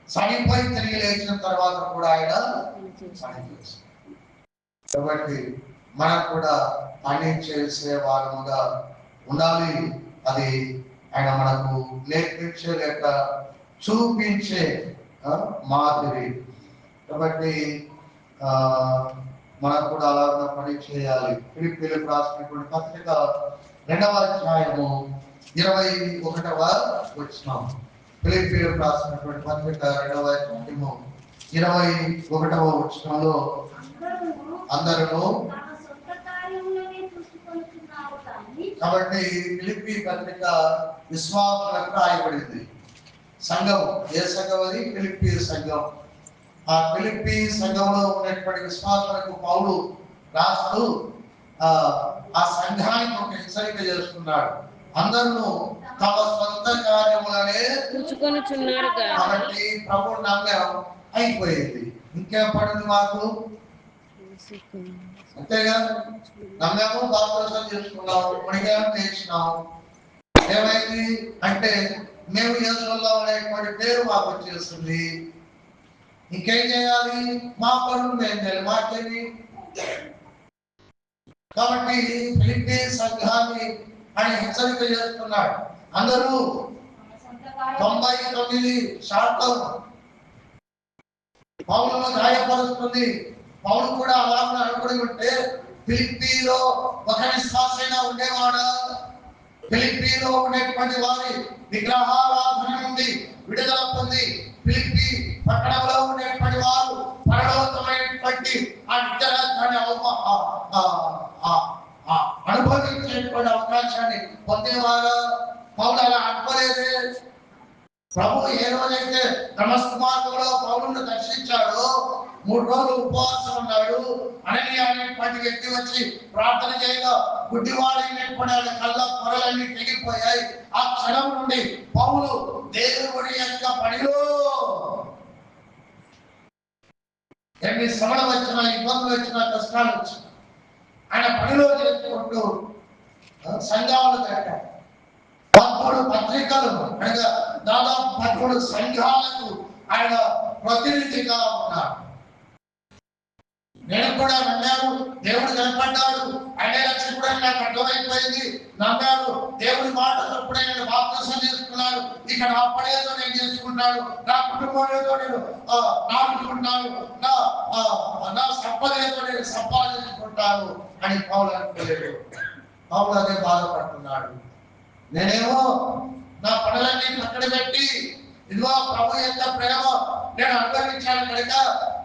చనిపోయి తిరిగి లేచిన తర్వాత కూడా ఆయన పని చేశాడు. కాబట్టి మనం కూడా పని చేసే వారముగా ఉండాలి. అది ఆయన మనకు నేర్పించే లేక చూపించే మాదిరి. కాబట్టి మనం కూడా అలా పని చేయాలి. ఫిలిప్పీలకు రాసినటువంటి పత్రిక 2వ అధ్యాయము 21వ వచనం. ఫిలిప్పీలకు రాసినటువంటి పత్రిక 2వ అధ్యాయము 21వ వచనంలో అందరూ కాబట్టి ఫిలిప్పీ పత్రిక విశ్వాసులకు రాయబడింది. సంఘం ఏ సంఘం అది? ఫిలిప్పీ సంఘం. ఆ ఫిలిప్పీ సంఘంలో ఉన్నటువంటి విశ్వాసులకు పౌలు రాస్తూ ఆ సంఘానికి ఒక హెచ్చరిక చేస్తున్నాడు. అందరూ తమ సొంత కార్యములనే చూచుకొనుచున్నారు కాబట్టి ప్రభు నమ్మాం అయిపోయింది. ఇంకేం పడింది మాకు? అంతేగా, నమ్మాము, బాప్తిసం చేసుకున్నాము, మునిగాము, లేచినాము. ఏమైంది అంటే మేము యేసులో అనేటువంటి పేరు మాకు వచ్చేస్తుంది. ఇంకేం చేయాలి? మా పనులు మేము చేయాలి, మాకేమి. కాబట్టి ఫిలిప్పీ సంఘాన్ని ఆయన హెచ్చరిక చేస్తున్నాడు. అందరూ 99% పౌలును గాయపరుస్తుంది. పౌలు కూడా అలాగే అనుకుని ఉంటే ఫిలిప్పీలో ఒక విశ్వాసైనా ఉండేవాడా? ఫిలిప్పీలో ఉండేటువంటి వారి విగ్రహారాధన నుండి విడుదల పొంది ఫిలిప్పీ పట్టణంలో ఉండేటువంటి వారు పరలోకమైనటువంటి ఆ నిత్యరాజ్యాన్ని అనుభవించేటువంటి అవకాశాన్ని పొందేవారు. పౌలు అలా అనుకోలేదే. ప్రభు ఏ రోజైతే దమస్కు మార్గంలో పౌలును దర్శించాడో 3 రోజులు ఉపవాసం ఉన్నాడు. అననీయ అనేటువంటి వ్యక్తి వచ్చి ప్రార్థన చేయగా గుడ్డివాడైనటువంటి ఆయన కళ్ళ పొరలన్నీ తెగిపోయాయి. ఆ క్షణం నుండి పౌలు దేవుడి యొక్క పనిలో ఎన్ని శ్రమలు వచ్చినా, ఇబ్బందులు వచ్చినా, కష్టాలు వచ్చినా ఆయన పనిలో చేసుకుంటూ సంఘాలు కట్టాడు. 13 పత్రికలు అనగా దాదాపు 13 సంఘాలకు ఆయన ప్రతినిధిగా ఉన్నాడు. నేను కూడా నమ్మాను, దేవుడు కనపడ్డాడు, ఆయన రక్షకుడని నాకు అర్థమైపోయింది. నమ్మాను, దేవుడి మాట తప్పుడే నేను బాప్తిసం చేసుకున్నాను. ఇక నా పనేదో నేను చేసుకుంటాను, నా కుటుంబం ఏదో నేను నాటుకుంటాను, నా సంపద ఏదో నేను సంపాదించుకుంటాను అని పౌలు అనుకోలేడు. పౌలు అదే బాధపడుతున్నాడు. నేనేమో నా పనులన్నీ పక్కన పెట్టి ఇదిగో ప్రభు యొక్క ప్రేమ నేను అనుభవించాను కనుక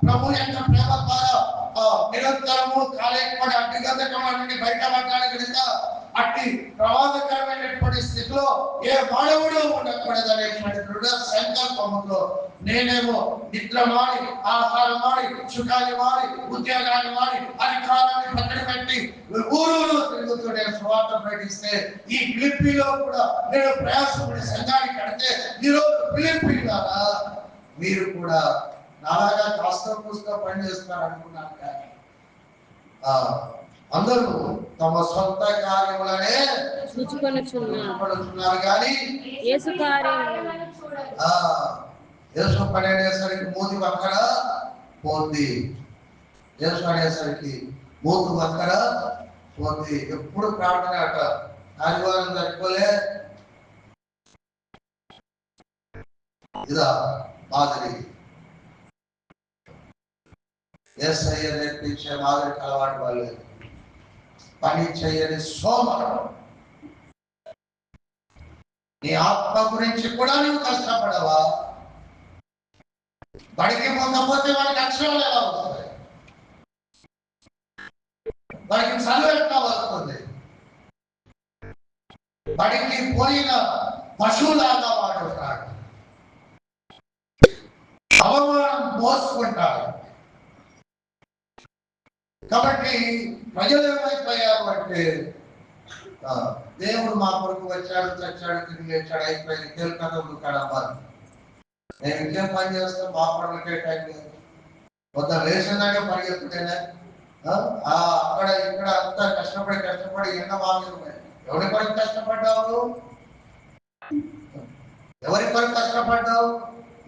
ప్రభు యొక్క ప్రేమ ద్వారా నిరంతరము కాలేకపోతే అడ్డుగంధకం నుండి బయటపడ్డాను కనుక అట్టి ప్రమాదకరమైనటువంటి స్థితిలో ఏ మానవుడు ఉండకూడదనేటువంటి దృఢ సంకల్పంతో నేనేమో నిద్ర మాని, ఆహారం మాని, సుఖాన్ని మాని, ఉద్యోగాన్ని మాని, అధికారాన్ని పక్కన పెట్టి ఊరూరు తిరుగుతూ నేను సువార్త ప్రకటిస్తే ఈ ఫిలిప్పీలో కూడా నేను ప్రయాసపడి సంఘానికి కడితే ఈరోజు ఫిలిప్పీలారా మీరు కూడా నాలాగా కాస్త కూస్తా పని చేస్తున్నారు అనుకున్నాను. కానీ అందరూ తమ సొంత కార్యములనే చూచుకొనుచున్నారు కానీ యేసు పని అనేసరికి మూతి వంకర పోంది. యేసు అనేసరికి మూతి వంకర పోతే ఎప్పుడు ప్రార్థన అట. ఆదివారం జరుపుకోలే ఇదా మాదిరి యేసయ్య నేర్పించే మాదిరికి అలవాటు వాళ్ళు. పని చేయని సోమరం. నీ ఆత్మ గురించి కూడా నువ్వు కష్టపడవా? బడికి పోకపోతే వాడికి అక్షరాలు ఎలా వస్తాయి? వాడికి చదువు ఎట్లా వస్తుంది? బడికి పోయిన పశువులాగా వాడు ఉంటాడు, అవమానం మోసుకుంటాడు. కాబట్టి ప్రజలు ఏమైపోయారు అంటే, దేవుడు మా కొరకు వచ్చాడు, చచ్చాడు, తిరిగి లేచాడు, అయిపోయింది, తేలికథలు కాడమ్మా. నేను ఇంకేం పని చేస్తాను? మా పనులకే టైం లేదు. కొంత లేచిందాకే పరిగెత్తుతేనే అక్కడ ఇక్కడ అంతా కష్టపడి ఎండ బాగుంది. ఎవరి కొరకు కష్టపడ్డావు? ఎవరి కొరకు కష్టపడ్డావు?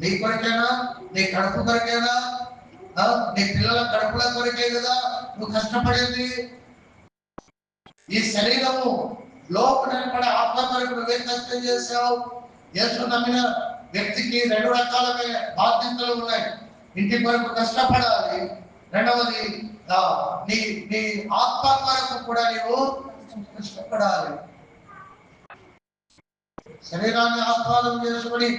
నీ కొరికేనా? నీ కడుపు కొరికేనా? నీ పిల్లల కడుపుల కొరికే కదా నువ్వు కష్టపడేది. ఈ శరీరము లోపల ఆత్మ కొరకు నువ్వేం కష్టం చేసావు? యేసు నమ్మిన వ్యక్తికి రెండు రకాలమైన బాధ్యతలు ఉన్నాయి. ఇంటి కొరకు కష్టపడాలి, రెండవది నీ నీ ఆత్మ కొరకు కూడా నీవు కష్టపడాలి. శరీరాన్ని ఆస్వాదం చేసుకుని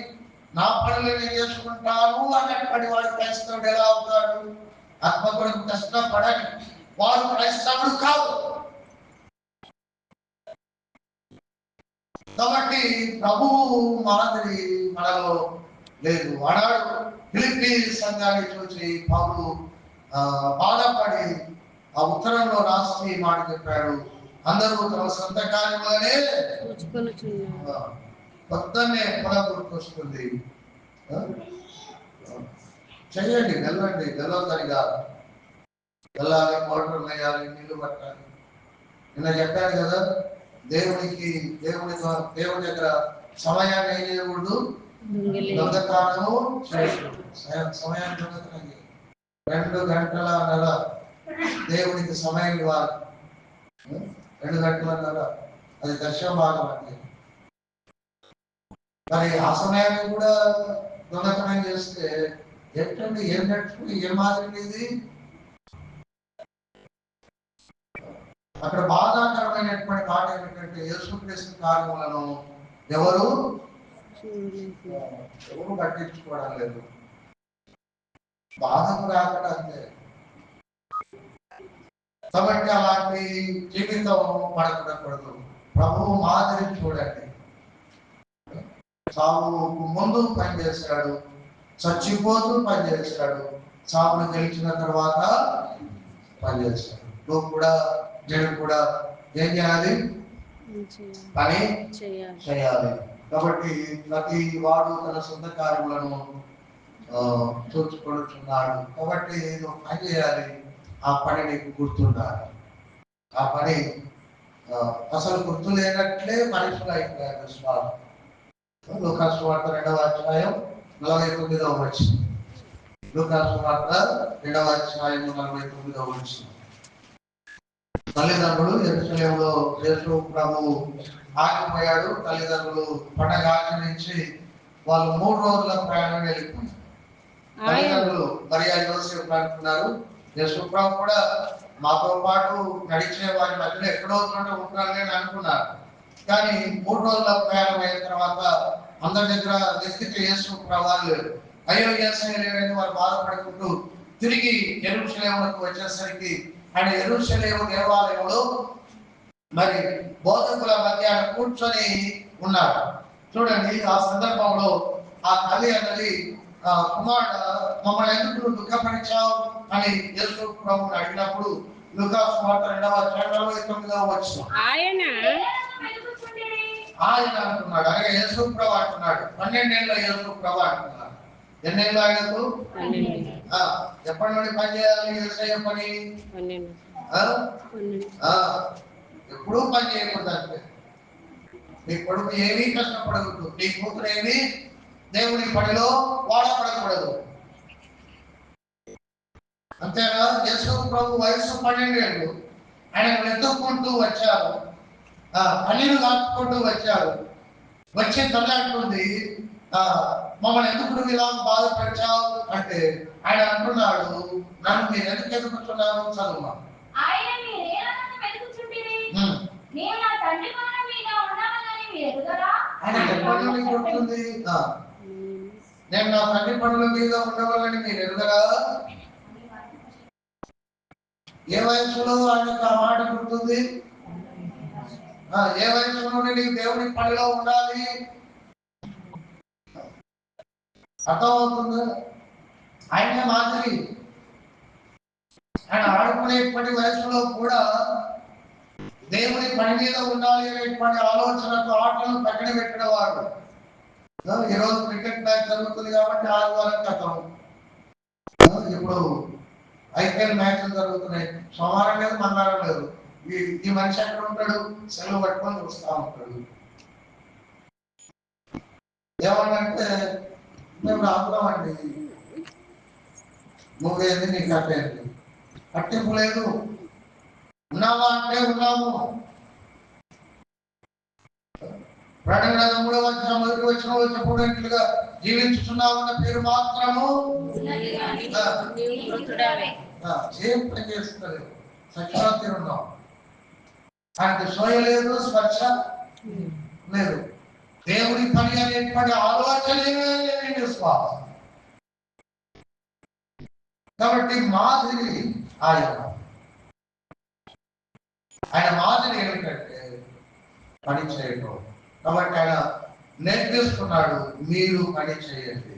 నా పనులు నేను చేసుకుంటాను అన్నటువంటి వాడు క్రైస్తవుడు ఎలా అవుతాడు? ఆత్మ కొరకు కష్టపడని వాడు క్రైస్తవుడు కాదు. కాబట్టి ప్రభువు మాదిరి మనలో లేదు. వాడాడు ఫిలిప్పీ సంఘాన్ని చూసి పౌలు బాధపడి ఆ ఉత్తరంలో రాసి మాట చెప్పాడు, అందరూ తమ సొంత కార్యములనే పొద్దున్నే పొల గుర్తొస్తుంది. చెయ్యండి, వెళ్ళండి, వెళ్ళొద్దనిగా వెళ్ళాలి, మోటార్ వేయాలి, నీళ్లు పట్టాలి. నిన్న చెప్పాను కదా, దేవుని దగ్గర సమయాన్ని ఏం చేయకూడదు, దొంగతనము చేయకూడదు. సమయాన్ని దొంగతనం 2 గంటలన్నర దేవునికి సమయం ఇవ్వాలి. 2 గంటలన్నర అది దర్శన భాగం అండి. మరి ఆ సమయాన్ని కూడా దొంగతనం చేస్తే ఏంటండి? ఏం నడుచుకుని ఏం మాదిరి ఇది? అక్కడ బాధాకరమైనటువంటి మాట ఏమిటంటే, యేసుక్రీస్తు కార్యములను ఎవరు పట్టించుకోవడం లేదు. బాధకు రాకడం అంతే. కాబట్టి అలాంటి జీవితం పడకూడదు. ప్రభువు మాదిరి చూడండి. సాగుకు ముందు పనిచేశాడు, చచ్చిపోతూ పనిచేశాడు, సాగును గెలిచిన తర్వాత పనిచేశాడు. నువ్వు కూడా నేను కూడా ఏం చేయాలి? పని చేయాలి. కాబట్టి ప్రతి వాడు తన సొంత కార్యములను చూసుకొనుచున్నాడు. కాబట్టి నువ్వు పని చేయాలి. ఆ పని నీకు గుర్తుండాలి. ఆ పని అసలు గుర్తు లేనట్లే మనుషులు అయిపోయారు విశ్వాసం. లూకాసు వార్త 2వ అధ్యాయం 49వ వచనం. లూకాసు వార్త 2వ అధ్యాయం 49వ వచనం. తల్లిదండ్రులు యెరూషలేములో యేసు ప్రభువు ఆగిపోయాడు. తల్లిదండ్రులు పండగ ఆచరించి వాళ్ళు 3 రోజుల ప్రయాణం వెళ్ళిపోయారు. తల్లిదండ్రులు మరియా యోసేపు అనుకున్నారు, యేసు ప్రభు కూడా మాతో పాటు నడిచే వారి మధ్యలో ఎక్కడో చోట ఉంటారని అనుకున్నారు. కానీ 3 రోజుల ప్రయాణం అయిన తర్వాత అందరి దగ్గర వెతికితే యేసు ప్రభు లేరు. అయ్యో యేసయ్య లేరని వారు బాధపడుకుంటూ తిరిగి యెరూషలేముకు వచ్చేసరికి ఆయన యెరూషలేము దేవాలయంలో మరి బోధకుల మధ్య కూర్చొని ఉన్నారు. చూడండి, ఆ సందర్భంలో ఆ తల్లి అన్నది, కుమారుడు మమ్మల్ని ఎందుకు దుఃఖపరిచావు అని యేసు ప్రభువుని అడిగినప్పుడు లూకాసు వార్త 2వ అధ్యాయం 49వ వచనం. ఆయన అంటున్నాడు, అలాగే యేసు ప్రభు అంటున్నాడు, 12 ఏళ్ళ యేసు ప్రభు అంటున్నాడు. ఎన్నేళ్ళు ఆయనకు? ఎప్పటి నుండి పని చేయాలి యేసయ్య పని? ఎప్పుడూ పని చేయకూడదు. అంటే నీ కొడుకు ఏమీ కష్టపడకూడదు, నీ కూతురు ఏమీ దేవుని పనిలో వాడపడకూడదు. అంతేనా? యేసు ప్రభు వయసు 12 ఏళ్ళు. ఆయన వెతుక్కుంటూ వచ్చారు, పన్నీరు కాచుకుంటూ వచ్చారు. వచ్చే తల్లి అంటుంది, మమ్మల్ని ఎందుకు ఇలా బాధపరిచావు అంటే ఆయన అంటున్నాడు, నన్ను మీరు ఎందుకు ఎదుగుతున్నారు? చదువు. ఆయన ఎప్పటి నుండి గుర్తుంది, నేను నా తండ్రి పనుల మీద ఉండవాలని మీరు ఎదుగరా? ఏ వయసులో ఆయనకు ఆ మాట గుర్తుంది? ఏ వయసు నుండి నీకు దేవుడి పనిలో ఉండాలి అర్థమవుతుంది. ఆయనే మాదిరి. ఆయన ఆడుకునేటువంటి వయసులో కూడా దేవుని పని మీద ఉండాలి అనేటువంటి ఆలోచనకు ఆటలు పక్కన పెట్టిన వాడు. ఈరోజు క్రికెట్ మ్యాచ్ జరుగుతుంది కాబట్టి ఆదివారం కథం. ఇప్పుడు ఐపీఎల్ మ్యాచ్లు జరుగుతున్నాయి, సోమవారం లేదు మంగళవారం లేదు. ఈ మనిషి ఎక్కడ ఉంటాడు? సెలవు పట్టుకొని చూస్తా ఉంటాడు. ఏమన్నంటే మేము రాకున్నామండి, నువ్వేది నీకు కట్టేది పట్టింపు లేదు. ఉన్నావా అంటే ఉన్నాము. ప్రకటన 3వ అధ్యాయం 1వ వచనంలో చెప్పినట్లుగా జీవించుతున్నామన్న పేరు మాత్రము ఏం పని చేస్తుంది. సత్యాన్ని ఉన్నాం, ఆయనకు సోయ లేదు, స్పర్శ లేదు. దేవుడి పని అనేటువంటి ఆలోచనే విశ్వాసం. కాబట్టి మాదిరి ఆయన మాదిరి ఏమిటంటే పని చేయటం. కాబట్టి ఆయన నేర్పిస్తున్నాడు, మీరు పని చేయండి.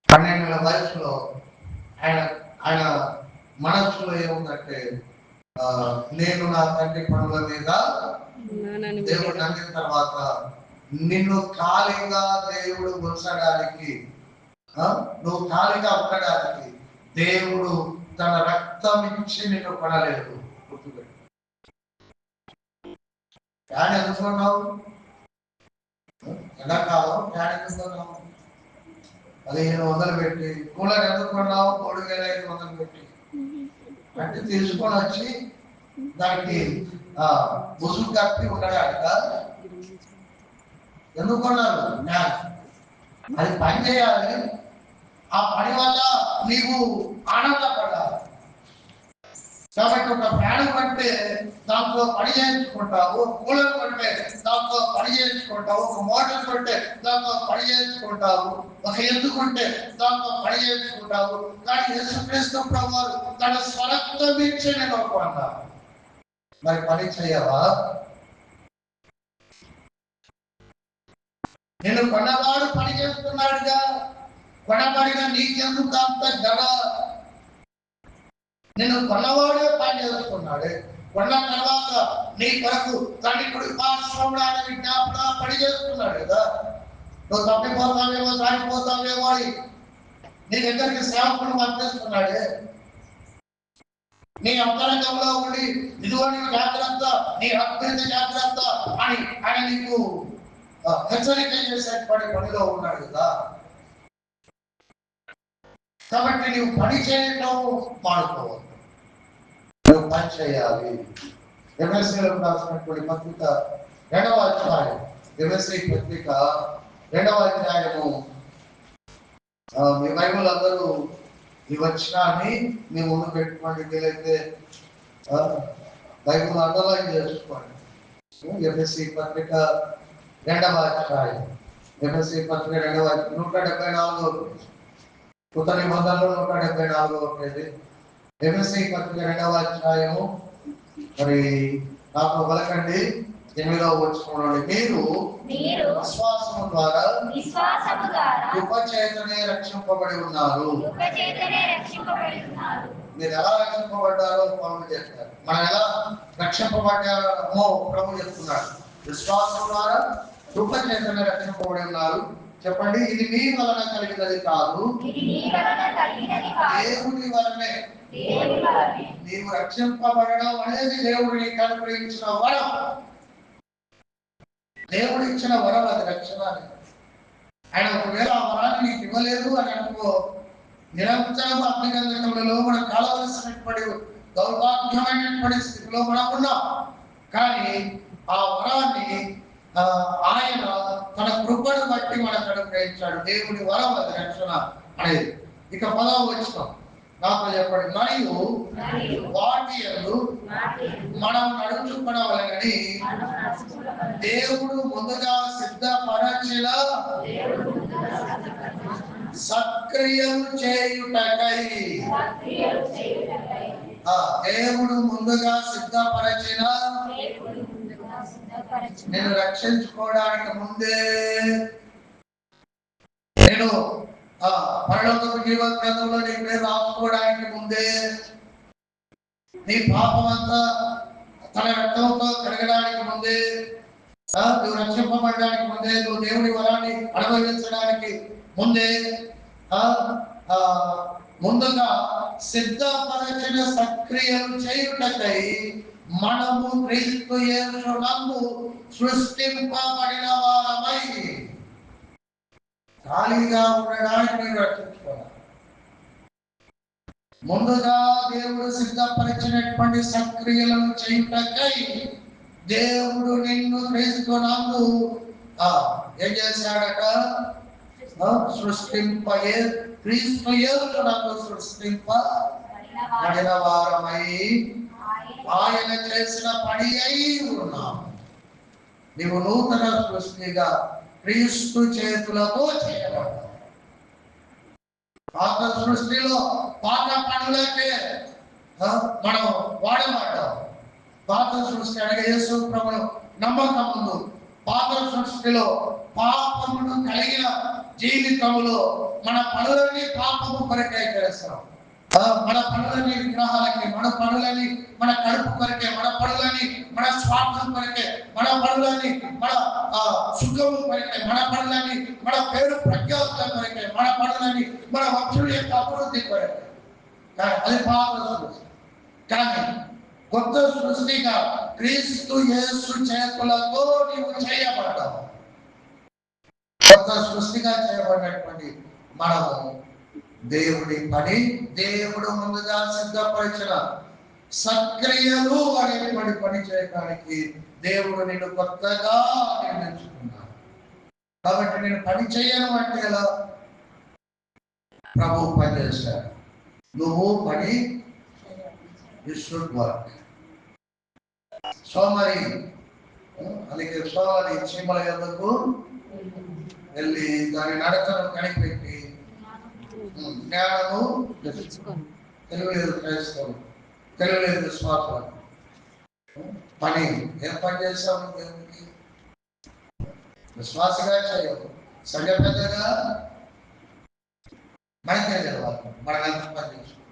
12 ఏళ్ల వయసులో ఆయన మనస్సులో ఏముందంటే, నేను నా తండ్రి పనుల మీద దేవుడు నమ్మిన తర్వాత నిన్ను ఖాళీగా దేవుడు ఉంచడానికి, నువ్వు ఖాళీగా ఉండడానికి దేవుడు తన రక్తం ఇచ్చి నిన్ను కొనలేదు. గుర్తుపెట్టు. ఫ్యాన్ ఎందుకున్నావు? ఎండాకాలం ఫ్యాన్ ఎందుకున్నావు? 1500 పెట్టి. కూలర్ ఎందుకున్నావు? 3500 పెట్టి. అంటే తీసుకొని వచ్చి దానికి ముసుగు కప్పి ఉండడానికి ఎందుకున్నారు? అది పని చేయాలి. ఆ పని వల్ల నీవు ఆనందపడాలి. కాబట్టి ఒక ఫ్యాన్ కంటే దాంట్లో పని చేయించుకుంటావు, కూలర్ కంటే దాంట్లో పని చేయించుకుంటావు, ఒక మోటార్ కంటే దాంట్లో పని చేయించుకుంటావు, ఒక ఎందుకుంటే దాంట్లో పని చేయించుకుంటావు. కానీ యేసుక్రీస్తు ప్రభువారు తన స్వరక్తం ఇచ్చి నేను అన్నారు. మరి పని చేయవా? నేను కొన్నవాడు పని చేస్తున్నాడుగా, కొనబడిన నీకెందుకు అంత గడ? నేను కొన్నవాడే పని చేస్తున్నాడే. కొన్న తర్వాత నీ కొరకు తండ్రి కుడి పార్శ్వంలో ఆయన విజ్ఞాపన పని చేస్తున్నాడు కదా. నువ్వు తప్పిపోతావేమో, దాటిపోతావేమో అని నీ దగ్గరికి సేవకులు పంపిస్తున్నాడే. నీ అంతరంగంలో ఉండి ఇదిగో నీ జాగ్రత్త, నీ అభివృద్ధి జాగ్రత్త అని ఆయన నీకు హెచ్చరిక చేసేటువంటి పనిలో ఉన్నాడు కదా. కాబట్టి నువ్వు పని చేయడం మానుకోవద్దు, నువ్వు పని చేయాలి. ఎంఎస్సీలకు రాసినటువంటి పత్రిక 2వ అధ్యాయం, ఎంఎస్సీ పత్రిక 2వ అధ్యాయము. మీ బైబుల్ అందరూ ఈ వచనాన్ని మీ ముందు పెట్టుకోండి. వీలైతే బైబుల్ అండర్లైన్ చేసుకోండి. ఎంఎస్సీ పత్రిక 2వ అధ్యాయం, ఎంఎస్సీ పత్రిక 2వ 174 కొత్త నిబంధనలో 174 పేజీ. ఎంఎస్సీ పత్రిక 2వ అధ్యాయము. మరి నాకు పలకండి 8వ వచనంలో, మీరు విశ్వాసము ద్వారా కృప చేతనే రక్షింపబడి ఉన్నారు. మీరు ఎలా రక్షింపబడ్డారో ప్రభు చెప్తారు. మనం ఎలా రక్షింపబడ్డామో ప్రభు చెప్తున్నాడు. విశ్వాసం ద్వారా కృప చేతనే రక్షింపబడి ఉన్నారు. చెప్పండి, ఇది మీ వలన కలిగినది కాదు, దేవుని వలనే. నీవు రక్షింపబడడం అనేది దేవుడు నీకు అనుగ్రహించిన వరం. దేవుడు ఇచ్చిన వరం అది, రక్షణ. ఆయన ఒకవేళ ఆ వరాన్ని నీకు ఇవ్వలేదు అని అనుకో, నిరంతరం అగ్నిగంధకంలో మనం కాలవలసినటువంటి దౌర్భాగ్యమైనటువంటి స్థితిలో మనం ఉన్నాం. కానీ ఆ వరాన్ని ఆయన తన కృపను బట్టి మనకు అనుగ్రహించాడు. దేవుని వరం అది రక్షణ అనేది. ఇక 10వ వచనం నాతో చెప్పండి. మరియు వాటి యందు మనం నడుచుకునవలెనని దేవుడు ముందుగా సిద్ధపరచిన సక్రియలు చేయుటకై. దేవుడు ముందుగా సిద్ధపరచిన, నేను రక్షించుకోవడానికి ముందే, నేను పరలోకపు జీవ గ్రంథంలో నీ పేరు రాసుకోవడానికి ముందే, నీ పాపమంతా తన రక్తంతో కడగడానికి ముందే, నువ్వు రక్షింపబడడానికి ముందే, నువ్వు దేవుని వరాన్ని అనుభవించడానికి ముందే ముందుగా సిద్ధపరచిన సక్రియలు చేయుటకై మనము క్రీస్తు యేసునందు సృష్టింపబడిన వారమై. ఖాళీగా ఉండడానికి నేను రక్షించుకోవాలి. ముందుగా దేవుడు సిద్ధపరిచినటువంటి సక్రియలను చేయుటకై దేవుడు నిన్ను క్రీస్తునందు ఏం చేశాడట? క్రీస్తు యేసునందు సృష్టింపబడిన వారమై ఆయన చేసిన పని అయి ఉన్నాం. నీవు నూతన సృష్టిగా క్రీస్తు చేతులతో చేయబడ్డావు. పాత సృష్టిలో పాత పనులకే మనం వాడబడ్డాం. పాత సృష్టి అనగా యేసు ప్రభువును నమ్మక ముందు పాత సృష్టిలో పాపమును కలిగిన జీవితంలో మన పనులన్నీ పాపము కొరకే చేస్తాం. మన పనులని విగ్రహాలకి, మన పనులని మన కడుపు కొరకే, మన పనులని మన స్వార్థం కొరకే, మన పనులని మన సుఖము కొరకే, మన పనులని మన పేరు ప్రఖ్యాతుల కొరకే, మన పనులని మన వంశుల యొక్క అభివృద్ధి కొరకే. అది పాత సృష్టి. కానీ కొత్త సృష్టిగా క్రీస్తు యేసు చేతులతో నీవు చేయబడ్డావు. కొత్త సృష్టిగా చేయబడినటువంటి మనము దేవుడి పని, దేవుడు ముందుగా సిద్ధపరిచిన సక్రియలు అనేటువంటి పని చేయడానికి దేవుడు నిన్ను కొత్తగా నిర్ణయించుకున్నాడు. కాబట్టి నేను పని చేయను అంటే ఎలా? ప్రభు పని చేశాడు. నువ్వు పని, యు షుడ్ వర్క్. సోమరి, అందుకే సోమరి చీమల యొద్దకు వెళ్ళి దాని నడకను కనిపెట్టి జ్ఞానము తెలియలేదు క్రైస్తవులు, తెలియలేదు విశ్వాసం. పని ఏం పని చేస్తావు? దేవునికి విశ్వాసగా చేయవు. సంఘ పెద్దగా మైకే చదవాలి, మనం ఎంత పని చేస్తాం.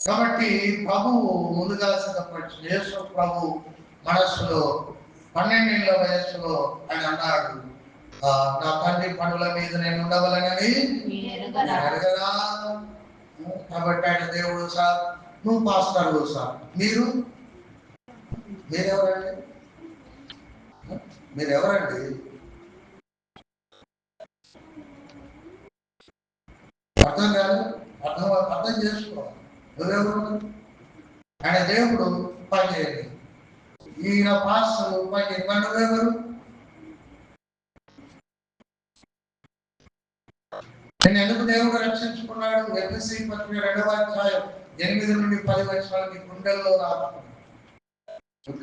కాబట్టి ప్రభువు ముందుగా సిద్ధపరిచి యేసు ప్రభు మనస్సులో 12 ఏళ్ల వయస్సులో ఆయన అన్నాడు, నా తండ్రి పనుల మీద నేను ఉండవలనని అడగరా. కాబట్టి ఆయన దేవుడు సార్, నువ్వు పాస్టర్ సార్, మీరెవరండి? అర్థం కాదు, అర్థం చేసుకోవాలి. నువ్వెవరు? ఆయన దేవుడు పని చేయండి, ఈయన పాస్టర్ పని చేయండి, మరి నువ్వెవరు? నేను ఎందుకు దేవుడు రక్షించుకున్నాడు? ఎఫెసీ పత్రిక 2వ అధ్యాయం 8 నుండి 10 వచనాలు నీ గుండెల్లో రాసుకున్నాడు.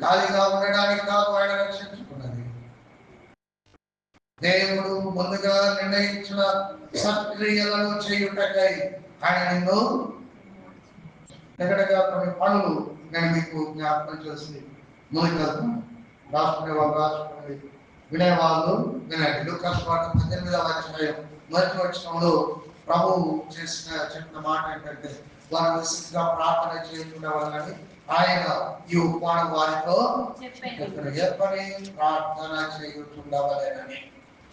ఖాళీగా ఉండడానికి కాదు ఆయన రక్షించుకున్నది. దేవుడు ముందుగా నిర్ణయించిన సక్రియలను చేయుటకై ఆయన నిన్ను దగ్గరగా కొన్ని పనులు నేను మీకు జ్ఞాపకం చేసి ముందుకెళ్తాను. రాసుకునే వాళ్ళు రాసుకుని, వినేవాళ్ళు వినండి. లూకాసు వార్త 18వ అధ్యాయం 1వ వచనంలో ప్రభువు చెప్పిన మాట ఏంటంటే, వారు విసుగ్గా ప్రార్థన చేయకుండాలని ఆయన ఈ ఉపమానం వారితో చెప్పని ప్రార్థన చేయుచుండవలేనని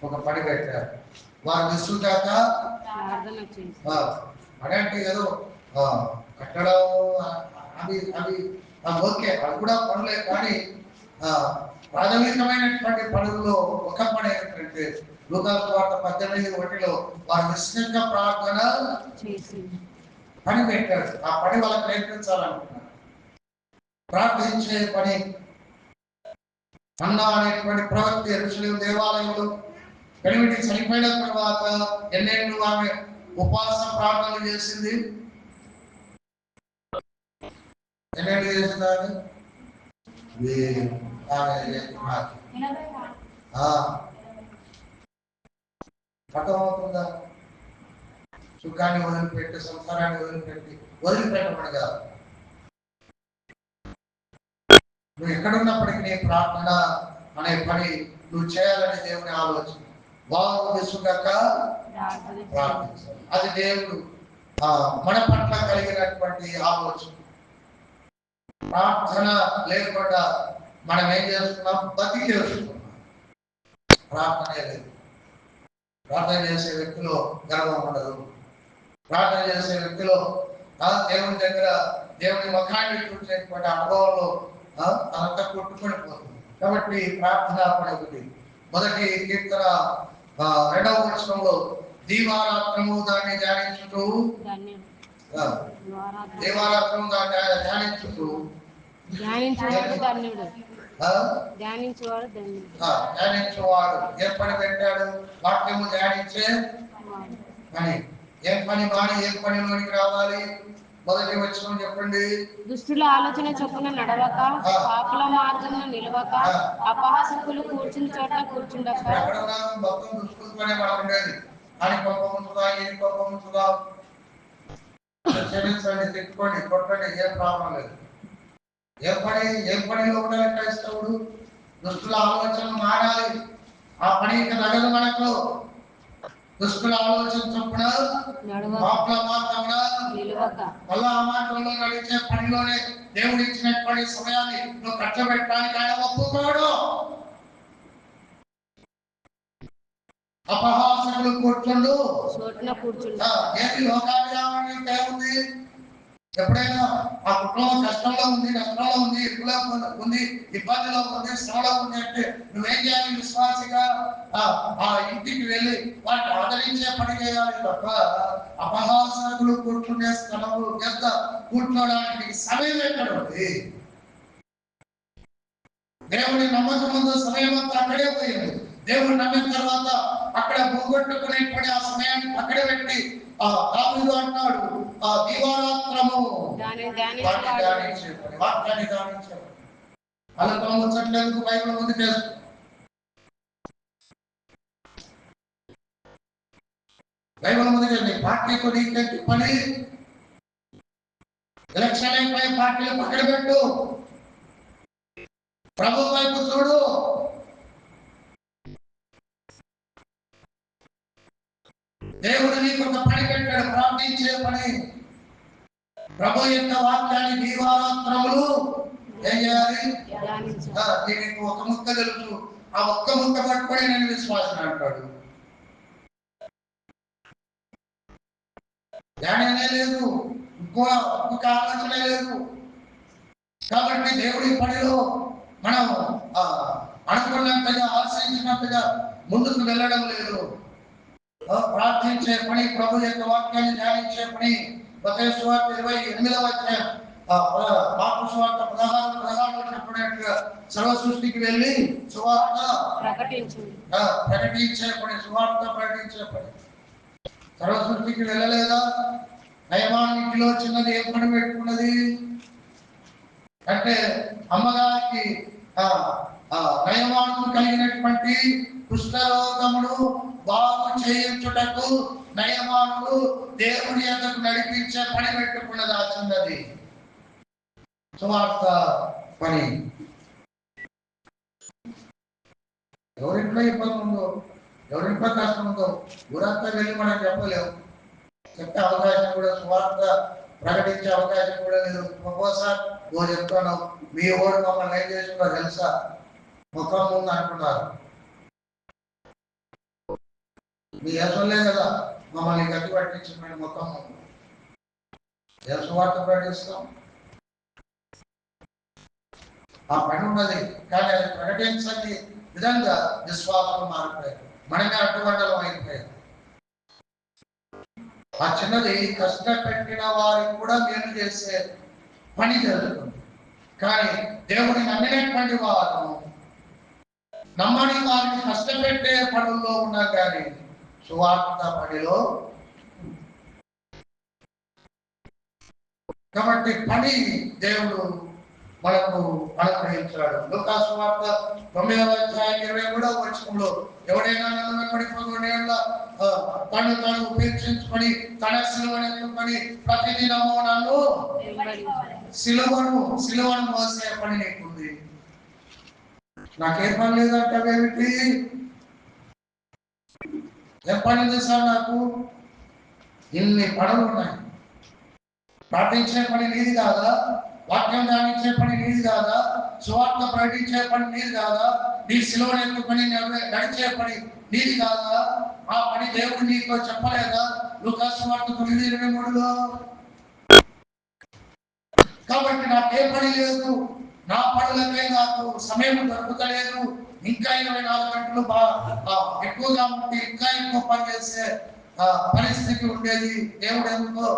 ఒక పని పెట్టారు. వారు విసుగాక అదంటే ఏదో కట్టడం అవి ఓకే, అది కూడా పనులే. కానీ ప్రాథమికమైనటువంటి పనుల్లో ఒక పని ఏంటంటే లూకాసు వార్త 18:1 వారు విసుగక ప్రార్థన పని పెట్టాడు. ఆ పని వాళ్ళకి నేర్పించాలనుకున్నాడు. ప్రార్థించే పని. అన్న అనేటువంటి ప్రవక్త యెరూషలేము దేవాలయంలో పెనిమిటి చనిపోయిన తర్వాత ఎన్నేళ్ళు ఆమె ఉపవాస ప్రార్థనలు చేసింది? ఎన్నేళ్ళు చేసిందా? అర్థమవుతుందా? సుఖాన్ని వదిలిపెట్టి, సంసారాన్ని వదిలిపెట్టమని కాదు. నువ్వు ఎక్కడున్నప్పటికీ నీ ప్రార్థన అనే పని నువ్వు చేయాలని దేవుని ఆలోచన. బాగుందిగాక ప్రార్థించాలి. అది దేవుడు మన పట్ల కలిగినటువంటి ఆలోచన. ప్రార్థన లేకుండా మనం ఏం చేస్తున్నాం? బతికేస్తున్నాం. ప్రార్థనే లేదు. ప్రార్థన చేసే వ్యక్తిలో గర్వం ఉండదు. ప్రార్థన చేసే వ్యక్తిలో దేవుని దగ్గర దేవుని ముఖాన్ని చూసేటువంటి అనుభవంలో అదంతా కొట్టుకొని పోతుంది. కాబట్టి ప్రార్థన పడేది. మొదటి కీర్తన 2వ వచనంలో దీవారాత్రము దాన్ని ధ్యానించుతూ, దీవారాత్రము దాన్ని ధ్యానించుతూ, ధ్యానించేవాడు ఏ పని పెట్టాడు? వాక్యము ధ్యానించే పని. ఏం పని మాని ఏ పనిలోనికి రావాలి? మొదటి వచనం చెప్పండి. దుష్టుల ఆలోచన చొప్పున నడవక, పాపుల మార్గంలో నిలవక, అపహాసకులు కూర్చుని చోట కూర్చుండక. మొత్తం దుష్టులతోనే మనం ఉండేది. అని కోపం ఉంచుదా, ఏ కోపం ఉంచుదా, క్షమించండి, తిట్టుకోండి, కొట్టండి, ఏం ప్రాబ్లం లేదు. ఏ పనిలో ఉండాలి క్రైస్తవుడు? దుష్టుల ఆలోచనలు మారాలి. ఆ పని ఇక నడదు మనకు. దుష్టుల ఆలోచన చొప్పున పాపుల మార్గమున నిలవక. మళ్ళా ఆ మార్గంలో నడిచే పనిలోనే దేవుడు ఇచ్చినటువంటి సమయాన్ని నువ్వు కట్టబెట్టడానికి ఆయన ఒప్పుకోడు. అపహాసకులు కూర్చుండు ఏది లోకాభిరామం ఏముంది? ఎప్పుడైనా ఆ కుటుంబం కష్టంలో ఉంది, నష్టంలో ఉంది, ఇరుకులో ఉంది, ఇబ్బందిలో ఉంది, శ్రమలో ఉంది అంటే నువ్వేం చేయాలి? విశ్వాసిగా ఆ ఇంటికి వెళ్ళి వాటిని ఆదరించే పని చేయాలి తప్ప అపహాసకులు కూర్చునే స్థలము ఎంత కూర్చోడానికి సమయం ఎక్కడ ఉంది? దేవుని నమ్మకం ముందు సమయం అంతా అక్కడే పోయింది. దేవుడు నమ్మిన తర్వాత అక్కడ పోగొట్టుకునేటువంటి ఆ సమయాన్ని అక్కడే పెట్టి దావీదు అంటాడు, ఆ దీవారాత్రము వాక్యాన్ని ధ్యానించాడు. అలా ముచ్చట్లేదు. బైబిల్ ముందు చేస్తాడు. బైబిల్ ముందు చేయండి. పార్టీతో నీకేంటి పని? ఎలక్షన్ అయిపోయి పార్టీలు పక్కన పెట్టు, ప్రభు వైపు చూడు. దేవుడు నీకు ఒక పని పెట్టాడు, ప్రార్థించే పని. ప్రభు యొక్క వాక్యాన్ని దీవారాత్రములు ఏం చేయాలి? నీకు ఒక ముక్క తెలుసు, ఆ ఒక్క ముక్క పట్టుకొని నేను విశ్వాసం అంటాడు. ధ్యానమే లేదు, ఇంకొక ఆలోచన లేదు. కాబట్టి దేవుడి పనిలో మనం అనుకున్నట్టుగా ఆశ్రయించినట్టుగా ముందుకు వెళ్ళడం లేదు. ప్రార్థించే పని, ప్రభు యొక్క వాక్యాన్ని ధ్యానించే పని. మత్తయి సువార్త 28వ అధ్యాయం మార్కు సువార్త 16:16 చెప్పినట్టుగా సర్వ సృష్టికి వెళ్ళి సువార్త ప్రకటించే పని. సువార్త ప్రకటించే పని. సర్వ సృష్టికి వెళ్ళలేదా? నయమాన్ ఇంటిలో చిన్నది ఏం పని పెట్టుకున్నది అంటే అమ్మగారికి నయమాను కలిగినటువంటి కుష్ఠరోగమును బాగు చేయించుటకు నయమాను దేవుని యొద్దకు నడిపించే పని పెట్టుకున్నది ఆ చిన్నది సువార్త పని. ఎవరింట్లో ఇబ్బంది ఉందో, ఎవరింట్లో కష్టం ఉందో ఊరంతా వెళ్ళి మనం చెప్పలేము. చెప్పే అవకాశం కూడా, సువార్త ప్రకటించే అవకాశం కూడా లేదు. ఒక్కోసారి ఓ చెప్తాను, మీ ఓడు మమ్మల్ని ఏం చేసిందో తెలుసా? ముఖం ముందు అంటున్నారు. మీ యశోలే కదా మమ్మల్ని గట్టి పట్టించిన ముఖం ముందు. ఏ సువార్త ప్రకటిస్తాం? ఆ పని ఉన్నది, కానీ అది ప్రకటించని విధంగా విశ్వాసం మారిపోయారు. మనమే అడ్డుబండలం అయిపోయారు. ఆ చిన్నది కష్టపెట్టిన వారికి కూడా మేలు చేసే పని జరుగుతుంది. కానీ దేవుడిని నమ్మినటువంటి వారు నమ్మని వారిని కష్టపెట్టే పనుల్లో ఉన్నా కానీ సువార్త పనిలో. కాబట్టి పని దేవుడు మనకు అనుగ్రహించాడు. లూకాసు వార్త 9వ అధ్యాయం 23వ వచనంలో ఎవడైనా నన్ను వెంబడింపగోనేళ్ళ తను తాను ఉపేక్షించుకొని తన సిలువను ఎత్తుకొని ప్రతిదినము నన్ను సిలువను మోసే పని నీకుంది. నాకేం పని లేదంటావేమిటి? ఏం పని ఉంది సార్ నాకు? ఇన్ని పనులు ఉన్నాయి. ప్రార్థించే పని నీది కాదా? వాక్యం ధ్యానించే పని నీది కాదా? సువార్త ప్రకటించే పని నీది కాదా? నీ సిలువను ఎత్తుకొని నడిచే పని నీది కాదా? ఆ పని దేవుడు నీకు చెప్పలేదా? లూకాసు వార్త 9:23లో. కాబట్టి నాకే పని లేదు, నా పనులకే నాకు సమయం దొరుకుతలేదు, ఇంకా 24 గంటలు ఎక్కువగా ఉంటే ఇంకా ఎక్కువ పని చేసే పరిస్థితి ఉండేది. దేవుడు ఎందుకో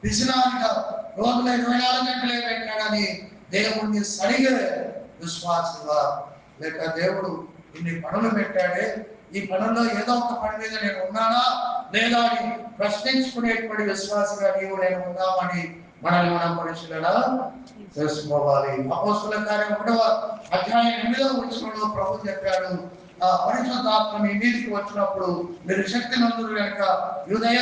విజనాలుగా రోజులో 24 గంటలే పెట్టాడని దేవుడిని సరిగా విశ్వాసంగా లేక దేవుడు ఇన్ని పనులు పెట్టాడే, ఈ పనుల్లో ఏదో ఒక పని మీద నేను ఉన్నానా లేదా అని ప్రశ్నించుకునేటువంటి విశ్వాసంగా నీవు నేను ఉన్నామని మనల్ని మనం పరిశీలన చేసుకోవాలి. అపోస్తలుల కార్యం 1వ అధ్యాయం 8వ వచనంలో ప్రభు చెప్పాడు, పరిశుద్ధాత్మ మీ మీదికి వచ్చినప్పుడు మీరు శక్తి నందురు కనుక యూదయ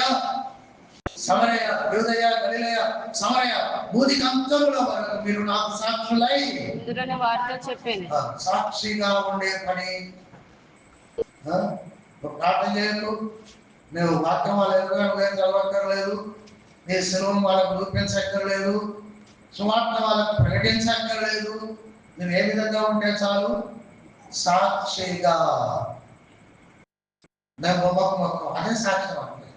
గలిలయ సమరయ భూదికంతముల వరకు మీరు నాకు సాక్షులై వారితో చెప్పాను. సాక్షిగా ఉండే పని. ప్రార్థన చేయకు, నువ్వు వాక్యం వాళ్ళ ఎదురుగా నువ్వేం చదవక్కర్లేదు, నీ సెలవును వాళ్ళకు చూపించక్కర్లేదు, సువార్త వాళ్ళకు ప్రకటించక్కర్లేదు. నువ్వు ఏ విధంగా ఉంటే చాలు, సాక్షిగా. మొక్క అదే సాక్ష్యం అంటే.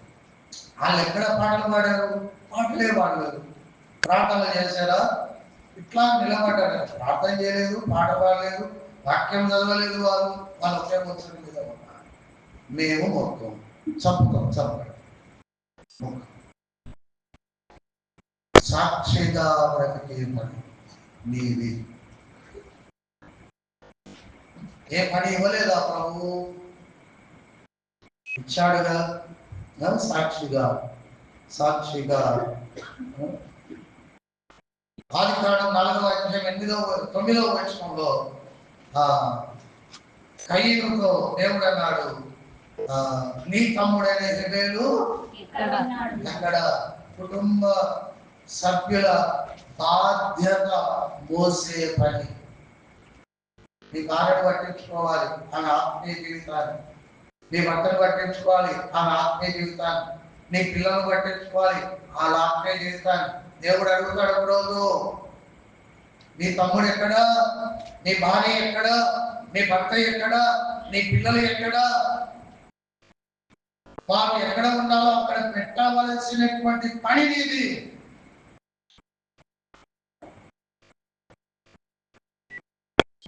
వాళ్ళు ఎక్కడ పాటలు పాడారు? పాటలే పాడలేదు. ప్రార్థనలు చేశారా? ఇట్లా నిలబడ్డారు. ప్రార్థన చేయలేదు, పాట పాడలేదు, వాక్యం చదవలేదు. వాళ్ళు ఒకే వచ్చిన మీద ఉన్నారు. మేము మొత్తం చంపుతాం. సాక్షిగా బ్రతికే పని నీది. ఏ పని ఇవ్వలేదా ప్రభు? ఇచ్చాడుగా. సాక్షిగా ఆదికాండం 4వ అధ్యాయం 9వ వచనంలో కయీనుతో దేవుడు అన్నాడు, నీ తమ్ముడైన హేబేలు అక్కడ కుటుంబ సభ్యుల బాధ్యత మోసే పని. నీ భార్యను పట్టించుకోవాలి ఆమె ఆత్మీయ జీవితాన్ని, నీ భర్తను పట్టించుకోవాలి ఆమె ఆత్మీయ జీవితాన్ని, నీ పిల్లలను పట్టించుకోవాలి వాళ్ళ ఆత్మీయ జీవితాన్ని. దేవుడు అడుగుతాడు ఒకరోజు, నీ తమ్ముడు ఎక్కడా, నీ భార్య ఎక్కడా, నీ భర్త ఎక్కడా, నీ పిల్లలు ఎక్కడా? వారు ఎక్కడ ఉండాలో అక్కడ పెట్టవలసినటువంటి పని నీది.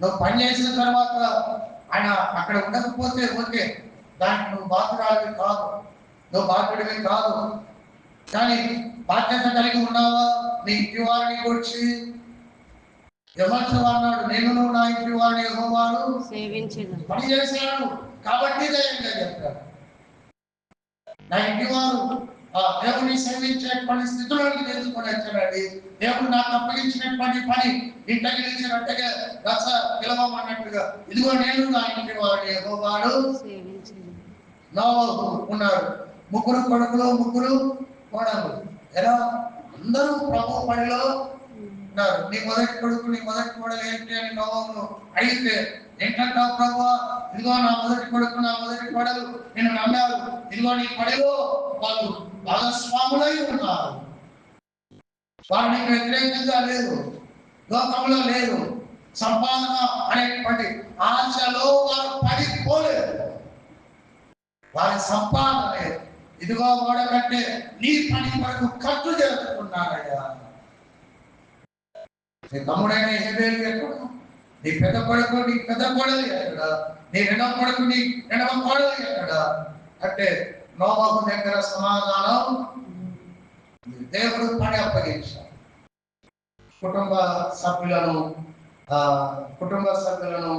నువ్వు పని చేసిన తర్వాత ఆయన అక్కడ ఉండకపోతే ఓకే, దానికి నువ్వు బాధ్యురాలివి కాదు, నువ్వు బాధ్యుడివి కాదు. కానీ బాధ్యత కలిగి ఉన్నావా? నీ ఇంటి వారిని గురించి యెహోవా అన్నాడు, నేను నా ఇంటి వారిని యెహోవాను సేవించెదను. పని చేశాడు కాబట్టి ధైర్యంగా చెప్తాడు. నా ఇంటి వారు దేవుని సేవించే పరిస్థితుల్లోకి తెలుసుకొని వచ్చాడండి. దేవుడు నాకు అప్పగించినటువంటి పని ఇంటికి నిలిచినట్టుగా రస పిలవమన్నట్టుగా, ఇదిగో నేను నా ఇంటి వారిని యెహోవాను నోవహు ఉన్నాడు. 3 కొడుకులు 3 కోడలు. ఎలా? అందరూ ప్రభు పనిలో ఉన్నారు. నీ మొదటి కొడుకు నీ మొదటి కోడలు ఏంటి అని నోవహును అడిగితే ఏంటంటావు ప్రభు? ఇదిగో నా మొదటి కొడుకు నా మొదటి కోడలు నేను నమ్మారు, ఇదిగో నీ పనిలో వాళ్ళు భాగస్వాములై ఉన్నారు. వారు నీకు వ్యతిరేకంగా లేదు, లోకంలో లేదు. సంపాదన అనేటువంటి ఆశలో వారు పడిపోలేదు. వారి సంపాదన లేదు. ఇదిగో వాడకంటే నీ పని వరకు ఖర్చు జరుపుకున్నారయ్యా. నీ తమ్ముడైన హేబేలు ఎక్కడ? నీ పెద్ద కొడుకు నీ పెద్ద కోడలు ఎక్కడ? నీ రెండవ కొడుకు నీ రెండవ కోడలు ఎక్కడ? అంటే నోవహు దగ్గర సమాధానం దేవుడు పని అప్పగించాడు. కుటుంబ సభ్యులను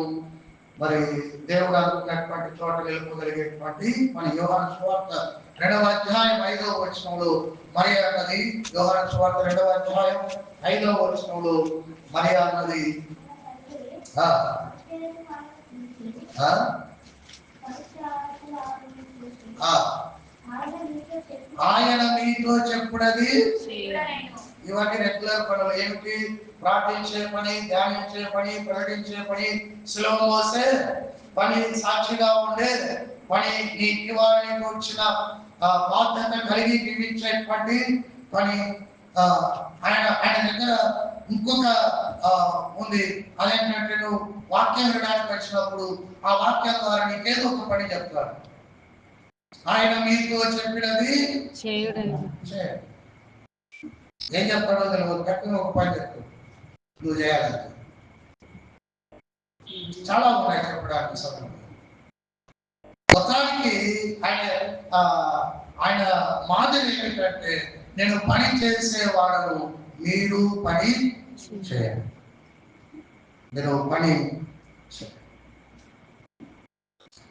మరి దేవుడు అనుకున్నటువంటి చోట నిలుపుగలిగేటువంటి మన యోహాను సువార్త 2వ అధ్యాయం 5వ వచనంలో మరియ అన్నది, యోహాను సువార్త 2వ అధ్యాయం 5వ వచనంలో మరియ అన్నది ఆయన మీతో చెప్పుడది. ఇవన్నీ రెగ్యులర్ పనులు ఏమిటి? ప్రార్థించే పని, ధ్యానించే పని, ప్రకటించే పని, శిలువ మోసే పని, సాక్షిగా ఉండే పని, ఈ నివారణకు వచ్చిన బాధ్యత కలిగి జీవించేటువంటి పని. ఆయన దగ్గర ఇంకొక ఉంది, అదేంటంటే నువ్వు వాక్యం వినడానికి వచ్చినప్పుడు ఆ వాక్యం ద్వారా నీకేదో ఒక పని చెప్తాడు. ఆయన మీతో చెప్పినది చేయండి. ఏం చెప్తాడో తెలియదు, కరెక్ట్గా ఒక పని చెప్తాడు, నువ్వు చేయాలి. చాలా ఉన్నాయి చెప్పడానికి సమయం. మొత్తానికి ఆయన మాదిరి ఏమిటంటే, నేను పని చేసేవాడను, మీరు పని చేయండి. మీరు పని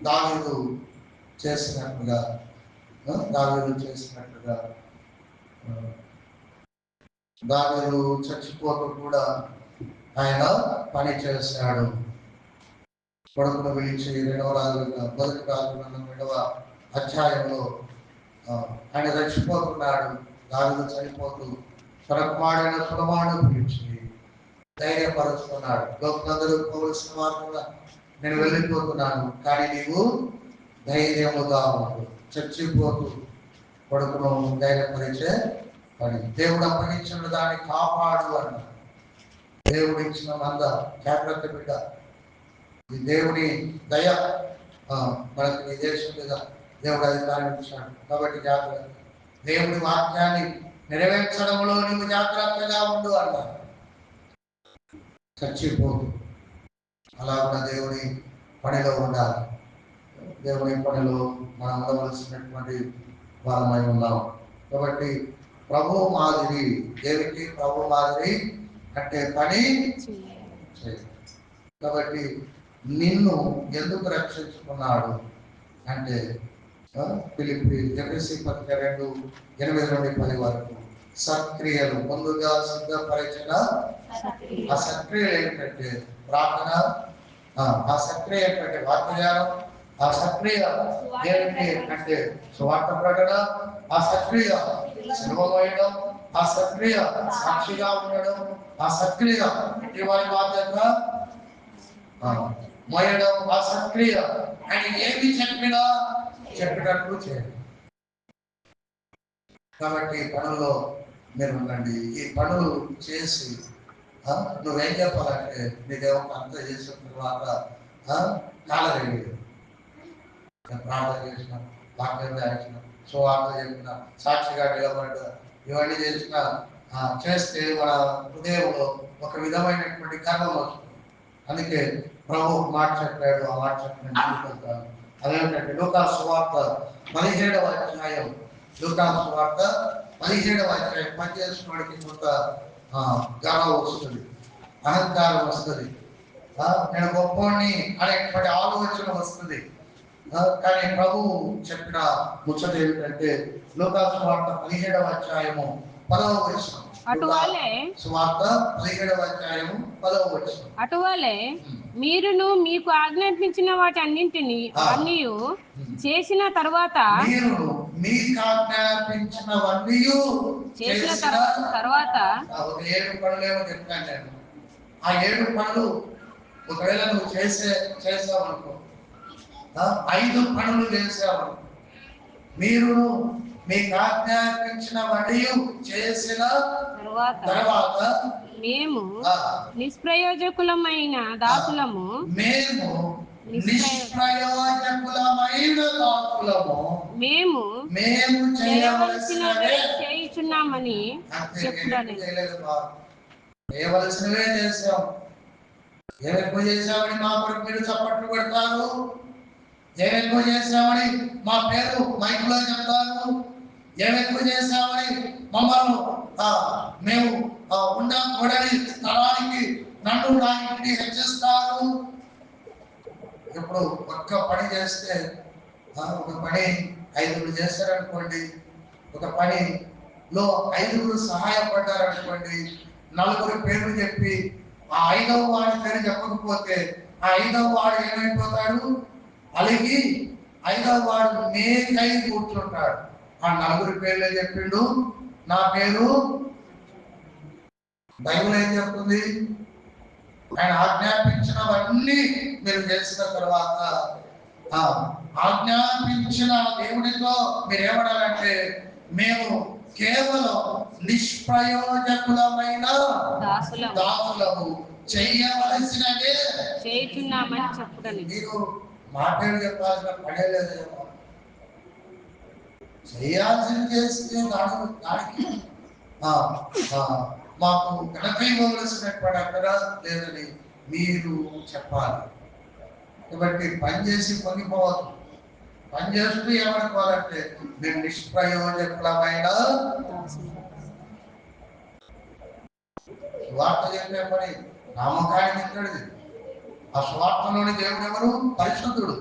దావీదు చేసినట్టుగా దావీదు చచ్చిపోతూ కూడా ఆయన పని చేశాడు. కొడుకును పిలిచి 2వ అధ్యాయంలో ఆయన చచ్చిపోతున్నాడు. దావీదు చనిపోతూ తన కుమారుడైన సొలొమోనును పిలిచి ధైర్యపరుస్తున్నాడు. లోకందరూ పోవలసిన వారు నేను వెళ్ళిపోతున్నాను, కానీ నీవు ధైర్యముగా ఉండు. చచ్చిపోతూ కొడుకును ధైర్యపరిచే పని. దేవుడు అప్పగించిన దాన్ని కాపాడు అన్నాడు. దేవుడు ఇచ్చిన మంద జాగ్రత్త బిడ్డ. ఈ దేవుని దయ మనకి ఈ దేశం మీద దేవుడు అధికారం ఇచ్చాడు కాబట్టి జాగ్రత్త. దేవుని వాక్యాన్ని నెరవేర్చడంలో నువ్వు జాగ్రత్తగా ఉండు అన్నాడు. చచ్చిపోదు అలా ఉన్న దేవుని పనిలో ఉండాలి. దేవుని పనిలో మనం ఉండవలసినటువంటి వాళ్ళమై ఉన్నాం. కాబట్టి ప్రభు మాదిరి, దేవునికి ప్రభు మాదిరి అంటే పని చేయాలి. కాబట్టి నిన్ను ఎందుకు రక్షించుకున్నాడు అంటే ఫిలిప్పీ ఎఫెసీ 2:8-10 వరకు సక్రియలు ముందుగా సిద్ధపరిచిన ఆ సక్రియలు ఏంటంటే ప్రార్థన, ఆ సక్రియ ఏంటంటే వాక్యజ్ఞానం, ఆ సక్రియ ఏమిటి అంటే సువార్త ప్రకటన, ఆ సక్రియ సిలువ మోయడం, ఆ సక్రియ సాక్షిగా ఉండడం, ఆ సక్రియ వారి బాధ్యత మోయడం, ఆ సక్రియ ఆయన ఏమి చెప్పినట్లు చేయండి. కాబట్టి పనుల్లో మీరు ఉండండి. ఈ పనులు చేసి నువ్వేం చెప్పాలంటే నీదేమో అంత చేసిన తర్వాత కాలరేడి ప్రార్థన చేసిన, వాక్యం ధ్యానించిన, సువార్త చెప్పిన, సాక్షిగా నిలబడ్డ, ఇవన్నీ చేసిన చేస్తే మన హృదయంలో ఒక విధమైనటువంటి కర్మం వస్తుంది. అందుకే ప్రభు మాట చెప్పాడు, ఆ మాట చెప్పిన జీవితాలు అదేంటంటే లూకాసు సువార్త 17వ అధ్యాయం, లూకాసు సువార్త 17వ అధ్యాయం పనిచేసిన వాడికి కొంత గర్వం వస్తుంది, అహంకారం వస్తుంది, నేను గొప్పని అనేటువంటి ఆలోచన వస్తుంది. కానీ ప్రభు చెప్పిన ముచ్చట ఏమిటంటే లూకాసు సువార్త 17వ అధ్యాయము 10వ వచనం, అటువలే మీరును మీకు ఆజ్ఞాపించిన వాటి అన్నింటినీ అన్నీ చేసిన తర్వాత తర్వాత 7 పనులేమో చెప్తాను నేను. ఆ 7 పనులు ఒకవేళ నువ్వు చేసావనుకో, 5 పనులు చేసావనుకో, మీరు మీకు ఆజ్ఞాపించిన వడియు చేసిన తర్వాత మేము నిష్ప్రయోజకులమైన దాసులము మేము చేయవలసినవే చేయుచున్నామని చెప్పుడాలి. చేయవలసినవే చేసాం. ఏమెక్కువ చేసామని మా కొరకు మీరు చప్పట్లు పెడతారు, ఏమెక్కువ చేసామని మా పేరు మైకులో చెప్తారు, ఏమి ఎక్కువ చేశామని మమ్మల్ని మేము ఉండకూడని స్థలానికి నన్ను నా ఇంటిని హెచ్చిస్తారు. ఇప్పుడు ఒక్క పని చేస్తే ఒక పని 5 చేశారనుకోండి, ఒక పనిలో 5 సహాయపడ్డారనుకోండి, 4 పేర్లు చెప్పి ఆ 5వ వాడి పేరు చెప్పకపోతే ఆ 5వ వాడు ఏమైపోతాడు? అలిగి 5వ వాడు మేకై కూర్చుంటాడు. ఆ 4 పేర్లే చెప్పిండు, నా పేరు. బైబిల్ ఏం చెప్తుంది? ఆయన ఆజ్ఞాపించినవన్నీ మీరు చేసిన తర్వాత ఆజ్ఞాపించిన దేవుడితో మీరేమడాలంటే మేము కేవలం నిష్ప్రయోజకులమైన దాసులము, చెయ్యవలసినదే చేయుచున్నామని చెప్పుడని. మీరు మాటలు చెప్పాల్సిన పడే లేదేమో, చేయాల్సింది చేస్తే దానికి మాకు ఘనత ఇవ్వవలసినటువంటి అక్కడ లేదని మీరు చెప్పాలి. కాబట్టి పని చేసి పొంగిపోవద్దు. పని చేస్తూ ఏమనుకోవాలంటే మేము నిష్ప్రయోజకులమైన స్వార్థ చెప్పే పని నామకానికి ఇక్కడిది. ఆ స్వార్థంలోని దేవుడు ఎవరు? పరిశుద్ధుడు.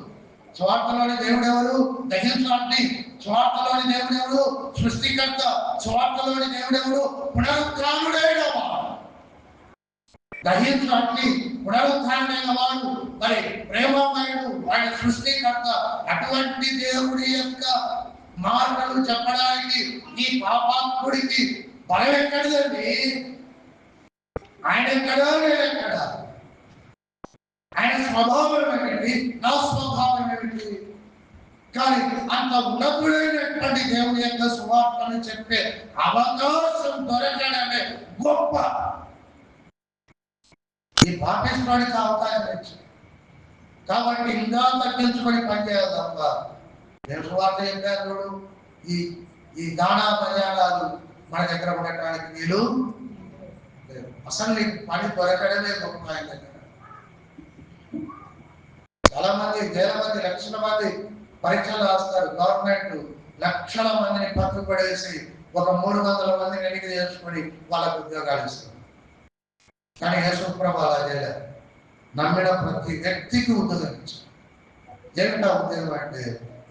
స్వార్థంలోని దేవుడు ఎవరు? దహించాన్ని. స్వార్థంలోని దేవుడు ఎవరు? సృష్టికర్త. స్వార్థంలోని దేవుడు ఎవరు? పునరుత్థానుడైన వాడు. దహించాన్ని పునరుత్థానుడైన వాడు, మరి ప్రేమమయుడు, ఆయన సృష్టికర్త. అటువంటి దేవుడి యొక్క మాటలు చెప్పడానికి ఈ పాపాత్ముడికి బలం ఎక్కడిదండి? ఆయన ఎక్కడా, నేనెక్కడా? ఆయన స్వభావం ఏమిటి, నా స్వభావం ఏమిటి? కానీ అంత ఉన్నతుడైనటువంటి దేవుని యొక్క సువార్తను చెప్పే అవకాశం దొరకడమే గొప్ప. ఈ పాపిస్తానికి అవకాశం ఇచ్చింది కాబట్టి ఇంకా తగ్గించుకొని పనిచేయాలి తప్ప నేను సువార్త చెప్పాను. ఈ దానా ప్రయాణాలు మన దగ్గర ఉండటానికి వీలు అసలు నీకు పని దొరకడమే గొప్ప. ఆయన దగ్గర చాలా మంది, వేల మంది, లక్షల మంది పరీక్షలు రాస్తారు. గవర్నమెంట్ లక్షల మందిని పక్కకు పడేసి ఒక 300 మందిని ఎన్నిక చేసుకొని వాళ్ళకు ఉద్యోగాలు ఇస్తారు. కానీ యేసుప్రభు అలా చేయలేదు. నమ్మిన ప్రతి వ్యక్తికి ఉద్యోగం ఇచ్చారు. ఏంటా ఉద్యోగం అంటే,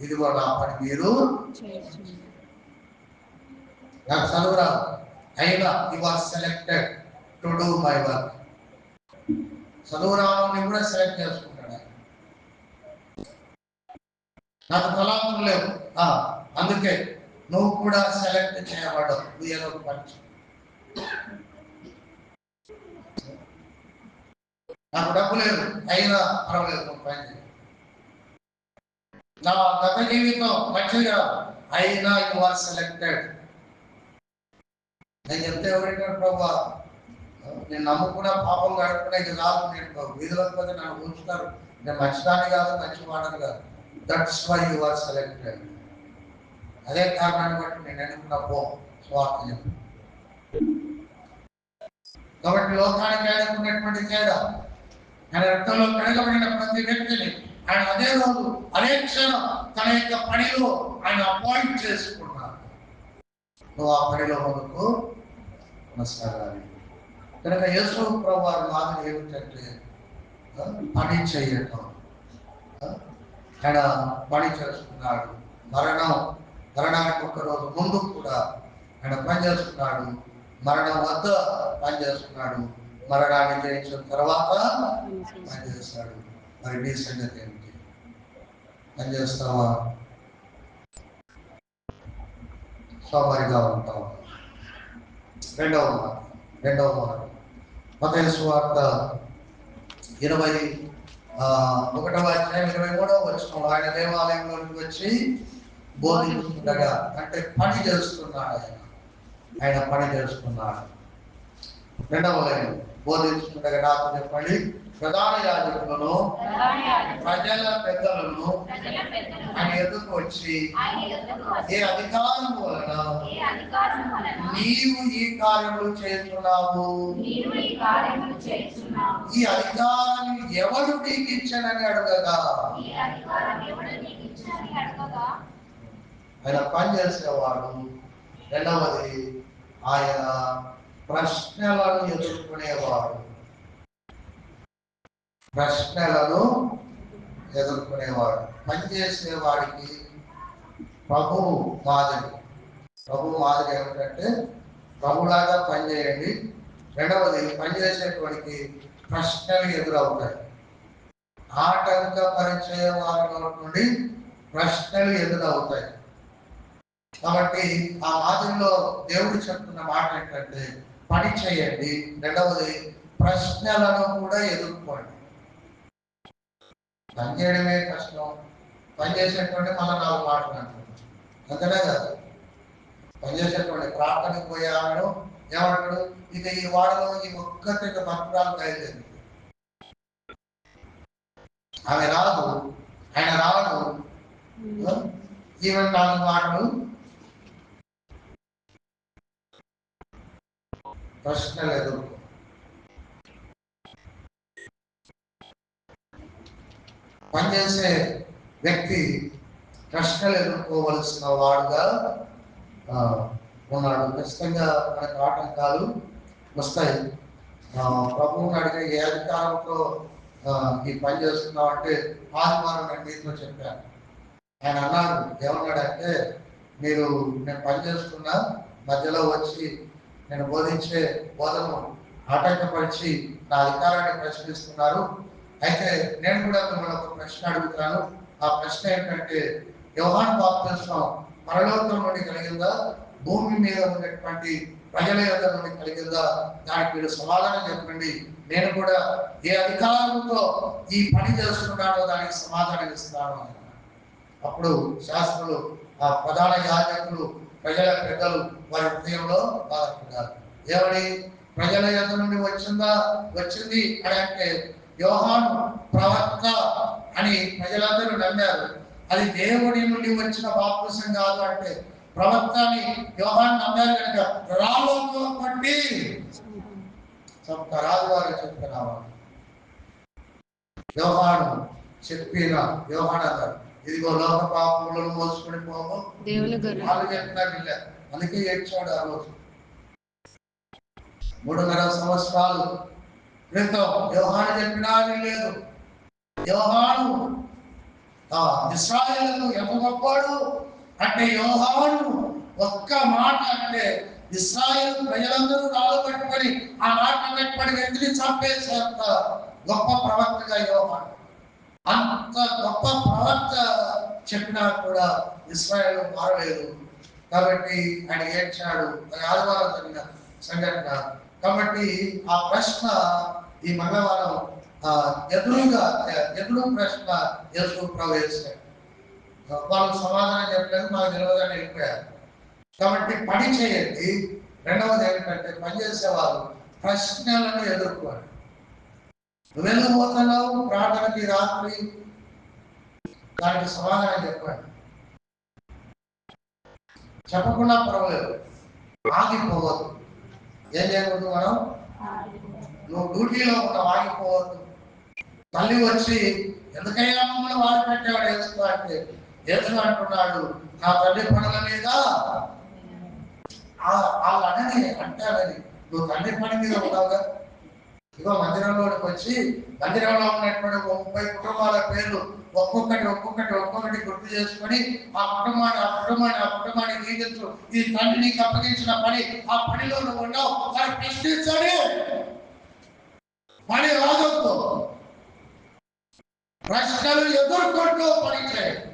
ఇదిగో నా పని మీరు. నాకు చదువు రాదు, అయినా you are selected to do my work. చదువు రావాలని కూడా సెలెక్ట్ చేసుకుంటాడు. నాకు తలాంతులు లేవు, అందుకే నువ్వు కూడా సెలెక్ట్ చేయబడ్డావు. నువ్వు ఏదో ఒక పని. నాకు డబ్బు లేదు, అయినా పర్వాలేదు, నువ్వు పని చేయి. నా గత జీవితం మంచిగా, అయినా యు ఆర్ సెలెక్టెడ్. నేను చెప్తే ఎవరైనా ప్రభా నేను నమ్ముకున్న పాపం గడుపుకున్నా ఇది రాదు, నేను వీధిలోకి పోతే నన్ను ఉంచుతారు, నేను మంచిదాన్ని కాదు, మంచి వాడని కాదు. That's why you are selected. అదే కారణాన్ని బట్టి నేను ఎన్నుకున్న స్వార్థ చెప్పు. కాబట్టి లోకానికి ఆయనకున్నటువంటి తేడా, ఆయన రక్తంలో కడగబడిన ప్రతి వ్యక్తిని ఆయన అదే రోజు, అదే క్షణం తన యొక్క పనిలో ఆయన అపాయింట్ చేసుకున్నారు. నువ్వు ఆ పనిలో మనకు కొనసాగాలి. కనుక యేసు ప్రభు వారి మాదిరి ఏమిటంటే పని చేయటం. ఆయన పని చేస్తున్నాడు. మరణానికి 1 రోజు ముందు కూడా ఆయన పని చేస్తున్నాడు. మరణం వద్ద పని చేస్తున్నాడు. మరణాన్ని జయించిన తర్వాత పని చేస్తాడు. మరి నీ సంగతి ఏమిటి? పని చేస్తావా? సోమరిగా ఉంటావా? రెండవ మాట మత్తయి సువార్త 21వ అధ్యాయం 23వ వచనం. ఆయన దేవాలయంలోకి వచ్చి బోధిస్తుండగా, అంటే పని చేస్తున్నాడు. ఆయన పని చేస్తున్నాడు. 2వ లైన్, బోధిస్తుండగా నాకు చెప్పండి, ప్రధాన యాజకులను ప్రజల పెద్దలను ఆయన ఎదుకు వచ్చి, ఏ అధికారం వలన నీవు ఈ కార్యములు చేస్తున్నావు? ఈ అధికారం ఎవరు నీకు ఇచ్చానని అడగగా, ఆయన పని చేసేవాడు రెండవది ఆయన ప్రశ్నలను ఎదుర్కొనేవాడు. ప్రశ్నలను ఎదుర్కొనేవాడు. పనిచేసేవాడికి ప్రభువు మాదిరి. ప్రభు మాదిరి ఏమిటంటే ప్రభులాగా పనిచేయండి. రెండవది పనిచేసేటువంటి ప్రశ్నలు ఎదురవుతాయి. ఆటంకపరిచే వారి నుండి ప్రశ్నలు ఎదురవుతాయి. కాబట్టి ఆ మాదిరిలో దేవుడు చెప్తున్న మాట ఏంటంటే పని చేయండి. రెండవది ప్రశ్నలను కూడా ఎదుర్కోండి. పని చేయడమే కష్టం, పని చేసేటువంటి మళ్ళీ 4 మాటలు అంటారు. అంతనే కాదు, పనిచేసేటువంటి ప్రార్థనకు పోయాడు ఏమంటాడు, ఇక ఈ వాడలో ఈ ఒక్కటి భక్తురాలు బయలుదేరింది, ఆమె రాదు, ఆయన రాడు, ఈవెన్ 4 మాటలు ప్రశ్నలు ఎదుర్కో. పనిచేసే వ్యక్తి ప్రశ్నలు ఎదుర్కోవలసిన వాడుగా ఉన్నాడు. ఖచ్చితంగా మనకు ఆటంకాలు వస్తాయి. ప్రభువుని అడిగే ఏ అధికారంతో ఈ పని చేస్తున్నావు అంటే ఆదివారం నేను మీతో చెప్పాను. ఆయన అన్నాడు, ఏమన్నాడంటే మీరు నేను పని చేస్తున్నా మధ్యలో వచ్చి నేను బోధించే బోధను ఆటంకపరిచి నా అధికారాన్ని ప్రశ్నిస్తున్నారు. అయితే నేను కూడా మిమ్మల్ని ఒక ప్రశ్న అడుగుతున్నాను. ఆ ప్రశ్న ఏంటంటే యోహాను బాప్తిస్మం పరలోకం నుండి కలిగిందా, భూమి మీద ఉన్నటువంటి ప్రజల యొక్క నుండి కలిగిందా? దానికి మీరు సమాధానం చెప్పండి. నేను కూడా ఏ అధికారంతో ఈ పని చేస్తున్నానో దానికి సమాధానం ఇస్తున్నాను అని. అప్పుడు శాస్త్రులు, ఆ ప్రధాన యాజకులు, ప్రజల పెద్దలు వారి హృదయంలో బాధపడ్డారు. ఏమని? ప్రజల యొక్క నుండి వచ్చింది అని అంటే యోహాను ప్రవక్త అని ప్రజలందరూ నమ్మారు. అది దేవుడి నుండి వచ్చిన బాప్తిసం కాదు అంటే ప్రవక్త అని యోహాను నమ్మారు కనుక రాళ్ళతో కొట్టి రాజు వారు చెప్తున్నారు. యోహాను చెప్పిన యోహాను అన్నారు, ఇదిగో లోక పాపములను మోసుకొని పోము వాళ్ళు చెప్పినా వెళ్ళారు. అందుకే ఏడ్చాడు ఆ రోజు. 3.5 సంవత్సరాలు క్రితం యోహాను చెప్పినా లేదు. యోహాను ఇశ్రాయేలును ఎంత గొప్పవాడు అంటే యోహాను ఒక్క మాట అంటే ఇశ్రాయేలు ప్రజలందరూ రాళ్ళు పట్టుకొని ఆ మాట పెట్టుబడి వ్యక్తిని చంపేసేంత గొప్ప ప్రవక్తగా యోహాను. అంత గొప్ప ప్రవక్త చెప్పినా కూడా ఇశ్రాయేలు మారలేదు. కాబట్టి ఆయన ఏడ్చాడు. ఆదివారం జరిగిన సంఘటన. కాబట్టి ఆ ప్రశ్న ఈ మంగళవారం ఎదురు ప్రశ్న యేసు ప్రవేశించారు. వాళ్ళు సమాధానం చెప్పలేదు, మాకు నిలవగానే వెళ్ళిపోయారు. కాబట్టి పని చేయండి. రెండవది ఏమిటంటే పనిచేసేవారు ప్రశ్నలను ఎదుర్కోండి. నువ్వెందుకు పోతున్నావు ప్రార్థనకి రాత్రి? దానికి సమాధానం చెప్పండి. చెప్పకుండా పర్వాలేదు, ఆగిపోవద్దు. ఏం చేయకూడదు మనం? నువ్వు డ్యూటీలో ఉన్నావు, ఆగిపోవద్దు. తల్లి వచ్చి ఎందుకైనా మమ్మల్ని వారు పెట్టేవాడు యేసు అంటే యేసు అంటున్నాడు, నా తల్లి పనుల మీద వాళ్ళు అనని అంటారని నువ్వు తల్లి పని మీద ఉన్నావుగా. ఇగో మందిరంలోకి వచ్చి మందిరంలో ఉన్నటువంటి 30 కుటుంబాల పేర్లు ఒక్కొక్కటి గుర్తు చేసుకొని ఆ కుటుంబాన్ని జీవించు. ఈ తండ్రి నీకు అప్పగించిన పని, ఆ పనిలో నువ్వు ఉన్నావు. వారు ప్రశ్నించాలి, పని రాజొద్దు, ప్రశ్నలు ఎదుర్కొంటూ పని చేయండి.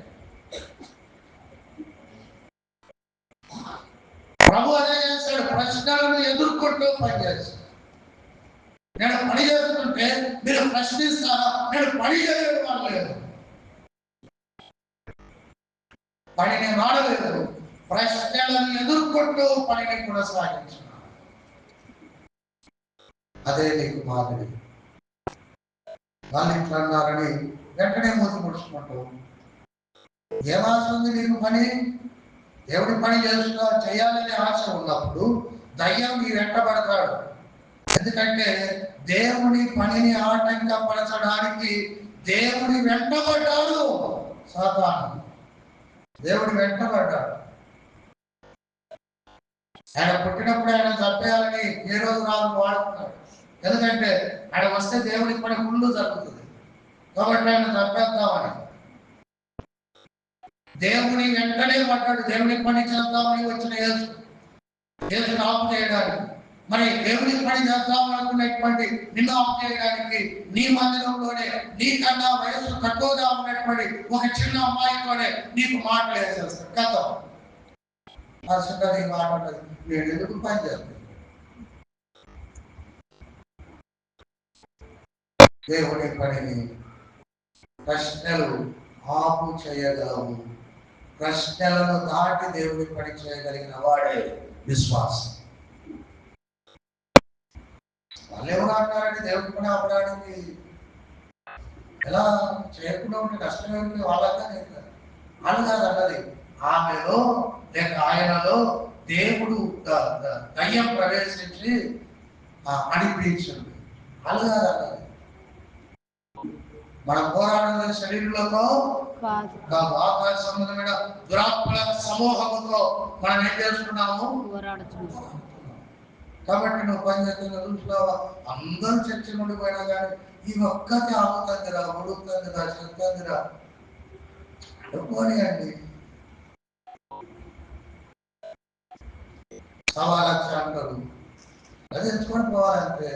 ప్రభు అదే చేశాడు, ప్రశ్నలను ఎదుర్కొంటూ పనిచేస్తాడు. నేను పని చేస్తుంటే మీరు ప్రశ్నిస్తారా? నేను పని చేయడం అనలేదు, పనిని మాడలేదు, ప్రశ్నలను ఎదుర్కొంటూ పనిని కొనసాగించున్నాను. అదే నీకు మాదిరి. వాళ్ళు ఇట్లా అన్నారని వెంటనే మూతి ముడుచుకుంటూ ఏం ఆశ ఉంది నీకు? పని దేవుడి పని చేయాలనే ఆశ ఉన్నప్పుడు దయ్యం నీ వెంటబడతాడు. ఎందుకంటే దేవుడి పనిని ఆటంకపరచడానికి దేవుడి వెంటబడ్డాడు సాతాను. దేవుడి వెంటబడ్డాడు. ఆయన పుట్టినప్పుడు ఆయన చంపేయాలని ఏ రోజు రాదు వాడుకున్నాడు. ఎందుకంటే ఆయన వస్తే దేవుడికి పని ముందు జరుగుతుంది కాబట్టి ఆయన చంపేద్దామని. దేవుని వెంటనే పడ్డాడు. దేవుని పని చేద్దామని వచ్చిన యేసుని ఆపు చేయడానికి. మరి దేవుని పని చేద్దామనుకున్నటువంటి నిన్ను ఆపు చేయడానికి నీ మందిరంలోనే నీకన్నా వయస్సు తక్కువగా ఉన్నటువంటి ఒక చిన్న అమ్మాయితోనే నీకు మాటలు వేసేస్తాడు. కథ ఈ మాట నేను ఎందుకు పని చేస్తాను? దేవుని పనిని ప్రశ్నలు ఆపు చేయగలవు. ప్రశ్నలను దాటి దేవుని పని చేయగలిగిన వాడే విశ్వాసం. వాళ్ళు ఎవరు అంటారంటే దేవుని పని ఆపడానికి ఎలా చేయకుండా ఉంటే నష్టం ఏమిటి వాళ్ళగా వాళ్ళు కాదు అన్నది. ఆమెలో లేక ఆయనలో దేవుడు దయ్యం ప్రవేశించి అనిపించింది. వాళ్ళు కాదు అన్నది. మన పోరాటం శరీరంలో కాదు, ఆకాశ సంబంధమైన దురాత్మల సమూహముతో మనం ఏం చేస్తున్నాము, పోరాడుతున్నాం. కాబట్టి నువ్వు పని చేస్తున్న చూసినావా, అందరూ చర్చలు ఉండిపోయినా కానీ ఈ ఒక్కటి ఆపుతుందిరా, ఉడుకుతుందిరా, చెప్తుందిరా పోనీయండి. 1,00,000 అంటారు, అది ఎంచుకొని పోవాలంటే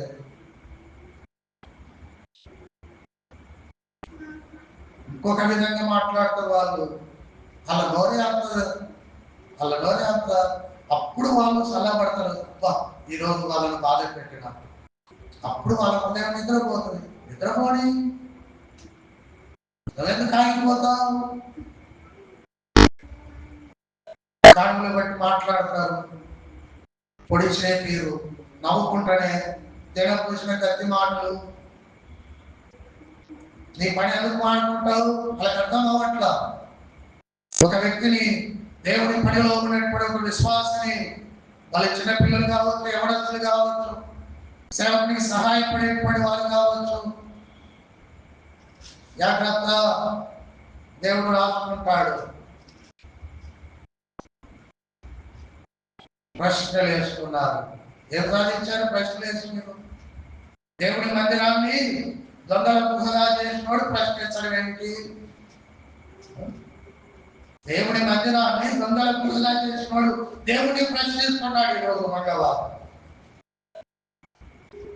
ఇంకొక విధంగా మాట్లాడతారు వాళ్ళు. వాళ్ళ నోరే అంత అప్పుడు వాళ్ళు సలహపడతారు. ఈరోజు వాళ్ళని బాధ పెట్టిన అప్పుడు వాళ్ళ ఉదయం నిద్రపోతుంది. నిద్రపోని ఎందుకు ఆగిపోతావు? కాళ్ళని బట్టి మాట్లాడతారు, పొడిచే తీరు, నవ్వుకుంటానే తినపూసిన గట్టి మాటలు. నీ పని ఎందుకు మాట్లాడుకుంటావు? వాళ్ళకి అర్థం అవ్వట్లా. ఒక వ్యక్తిని దేవుడి పనిలో ఉన్నటువంటి ఒక విశ్వాసాన్ని, వాళ్ళ చిన్నపిల్లలు కావచ్చు, యవనస్తులు కావచ్చు, సేవకునికి సహాయపడేటువంటి వారు కావచ్చు, జాగ్రత్త దేవుడు రాసుకుంటాడు. ప్రశ్నలు వేసుకున్నారు. ఏం సాధించారు? ప్రశ్నలు వేసుకున్నారు. దేవుడి మందిరాన్ని దొంగల గుహగా చేసినోడు ప్రశ్నించడం ఏంటి? దేవుడి మందిరాన్ని దొంగల గుహగా చేసినోడు దేవుడిని ప్రశ్నిస్తున్నాడు. ఈరోజు మంగళవారం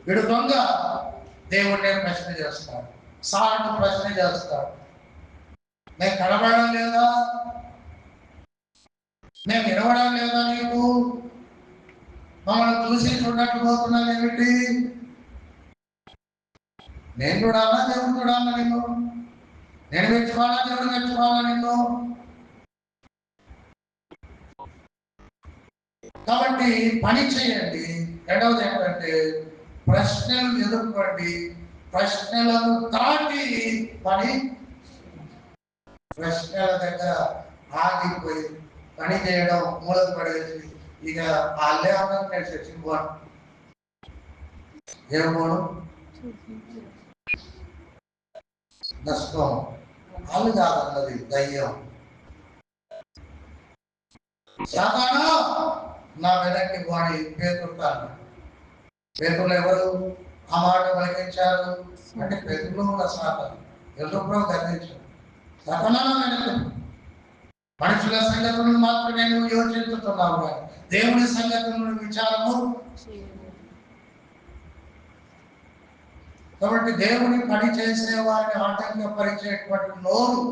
వీడు దొంగ దేవుడిని ప్రశ్న చేస్తాడు, సార్ను ప్రశ్న చేస్తాడు. నేను కనబడడం లేదా? నేను వినవడం లేదా? నీకు మమ్మల్ని చూసి చూడట్టు పోతున్నాను ఏమిటి? నేను చూడాలా, దేవుడు చూడాలా? నిన్ను నేను మెచ్చుకోవాలా, దేవుడు మెచ్చుకోవాలా నిన్ను? కాబట్టి పని చేయండి. రెండవది ఏంటంటే ప్రశ్నలు ఎదుర్కోండి. ప్రశ్నలను దాటి పని. ప్రశ్నల దగ్గర ఆగిపోయి పని చేయడం మూలకు పడేసి ఇక వాళ్ళే అన్నారు నేను చచ్చిపోను. ఏమోను నష్టం వాళ్ళు కాదన్నది దయ్యం. సాతానా నా వెనక్కి వాడి పేతుడుతాను. పేతులు ఎవరు ఆ మాట పలికించారు అంటే పేతులు ఉన్న సాతాను. ఎల్లప్పుడూ గర్వించారు. సాతానా వెనక్కి. మనుషుల సంగతులను మాత్రమే నువ్వు యోచించుతున్నావు కానీ దేవుని సంగతులను విచారము. కాబట్టి దేవుని పని చేసే వారిని ఆటంకపరిచేటువంటి నోరు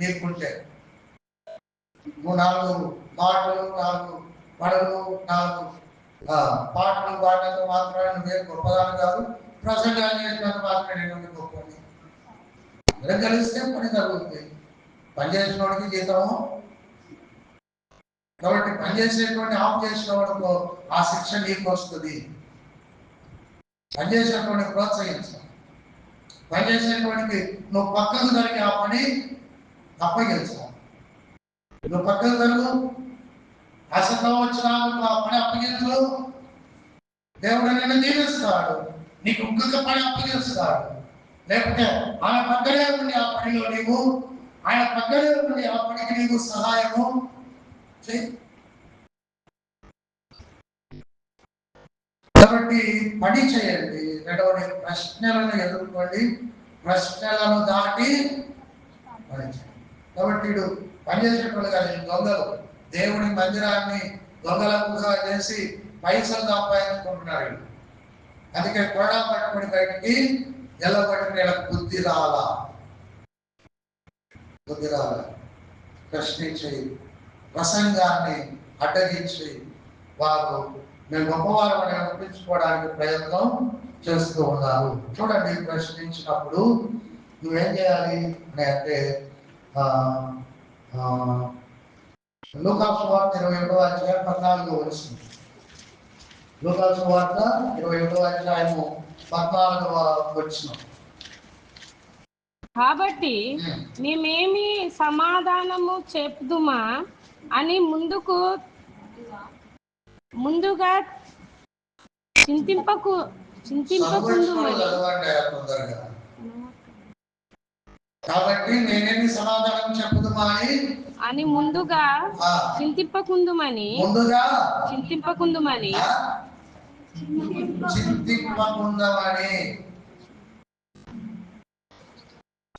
నీకుంటే, నువ్వు 4 మాటలు, 4 పడలు, 4 పాటలు పాడినంత మాత్రమే నువ్వే గొప్పదాన్ని కాదు. ప్రసంగాన్ని చేసినంత మాత్రమే నేను గొప్పది. అందరం కలిస్తే పని జరుగుతుంది. పనిచేసిన వాడికి జీతము. కాబట్టి పనిచేసేటువంటి ఆఫ్ చేసిన వాడితో ఆ శిక్ష నీకు వస్తుంది. పనిచేసేటువంటి ప్రోత్సహించాలి. పనిచేసేటువంటికి నువ్వు పక్కకు జరిగి ఆ పని అప్పగించాలి. నువ్వు పక్కకు జరుగు, అసలు వచ్చినా ఆ పని అప్పగించు, దేవుడు నిన్ను దీవిస్తాడు. నీకు ఇంకొక పని అప్పగిస్తాడు. లేకపోతే ఆయన పక్కనే ఉండి ఆ పనిలో నీవు, ఆయన పక్కనే ఉండి ఆ పనికి నీకు సహాయము చేయి. కాబట్టి పని చేయండి. రెండవది ప్రశ్నలను ఎదుర్కోండి, ప్రశ్నలను దాటి పని చేయండి. కాబట్టి వీడు పనిచేసేటప్పుడు కానీ దొంగలు దేవుని మందిరాన్ని దొంగలకుగా చేసి పైసలు సంపాదించుకుంటున్నారు. అందుకే కొరడా పట్టుకుని బయటికి ఎల్లబట్టి వీళ్ళకి బుద్ధి రాలా. ప్రశ్నించి ప్రసంగాన్ని అడ్డగించి వారు మేము గొప్పవారు అని అనిపించుకోవడానికి ప్రయత్నం చేస్తూ ఉన్నారు. చూడండి, ప్రశ్నించినప్పుడు నువ్వేం చేయాలి అని అంటే లూకా సువార్త 21వ అధ్యాయం 14వ వచనం. లూకా సువార్త 21వ అధ్యాయము 14వ వచనం. కాబట్టి మేమేమి సమాధానము చెప్పుదుమా అని ముందుగా చింతింపకుందుమని. కాబట్టి నేనేమి సమాధానం చెప్పుదుమా అని ముందుగా చింతింపకుందుమని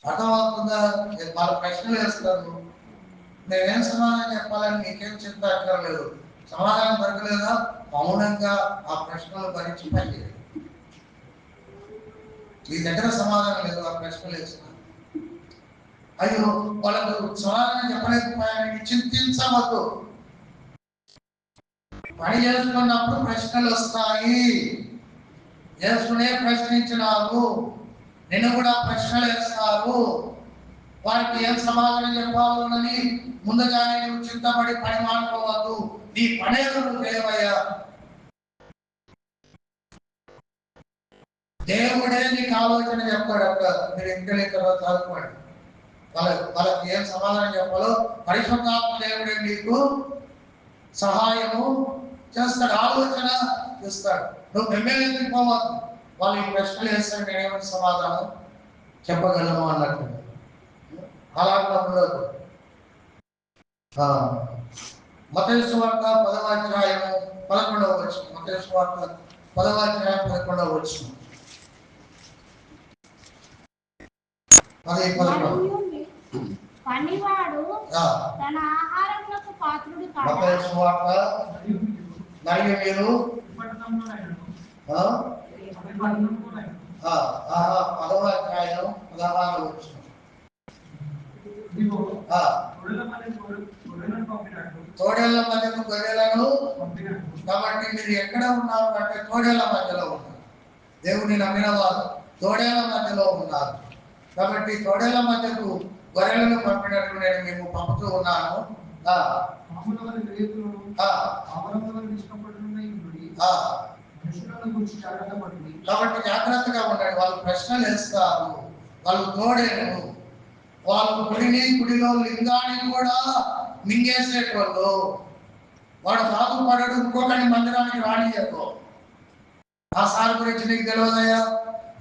అర్థమవుతుందా? వాళ్ళ ప్రశ్నలు వేస్తారు, నేనేం సమాధానం చెప్పాలని నీకేం చింత అక్కర్లేదు. సమాధానం దొరకలేదా, మౌనంగా ఆ ప్రశ్నలు భరించి పనిచేయాలి. నీ దగ్గర సమాధానం లేదు, ఆ ప్రశ్నలు వేస్తున్నారు. అయ్యో వాళ్ళకు సమాధానం చెప్పలేకపోయానని చింతించవద్దు. పని చేసుకున్నప్పుడు ప్రశ్నలు వస్తాయి. యేసునే ప్రశ్నించినారు, నిన్ను కూడా ప్రశ్నలు వేస్తారు. వారికి ఏం సమాధానం చెప్పాలని ముందుగానే నువ్వు చింతపడి పని మానుకోవద్దు. నీ పనేదో నువ్వు చేయవయ్యా. దేవుడే నీకు ఆలోచన చెప్తాడు. అక్కడ మీరు ఇంటికి తర్వాత చదువుకోండి. వాళ్ళకి ఏం సమాధానం చెప్పాలో పరిశుద్ధాత్మ దేవుడే నీకు సహాయము చేస్తాడు, ఆలోచన చేస్తాడు. నువ్వు ఎమ్మెల్యేకి పోవద్దు. వాళ్ళు ఈ ప్రశ్నలు వేస్తాడు, నేనేమైనా సమాధానం చెప్పగలను అన్నట్టు. అలాంటి ఉండదు. మత్తయి సువార్త 10వ అధ్యాయం 11వ వచనం. మత్తయి సువార్త 10వ అధ్యాయం 11వ వచనం. పనివాడు తన ఆహారములకు పాత్రుడు కాడా? మత్తయి సువార్త మరియు మీరు 10వ అధ్యాయం 16వ వచనం. తోడేళ్ల మధ్యకు గొర్రెలను. కాబట్టి మీరు ఎక్కడ ఉన్నారు అంటే తోడేళ్ల మధ్యలో ఉన్నారు. దేవుని నమ్మిన వారు తోడేళ్ల మధ్యలో ఉన్నారు. కాబట్టి తోడేళ్ల మధ్యకు గొర్రెలను పంపినట్లు నేను మేము పంపుతూ ఉన్నాను. కాబట్టి జాగ్రత్తగా ఉండండి. వాళ్ళు ప్రశ్నలు వేస్తారు, వాళ్ళు తోడేళ్ళు, వాళ్ళు గుడిలో లింగాన్ని కూడా మింగేసేటోళ్ళు. వాడు బాగుపడడు, ఇంకొకటి మందిరానికి రానియకు. ఆ సార్ గురించి నీకు తెలియదయ్యా,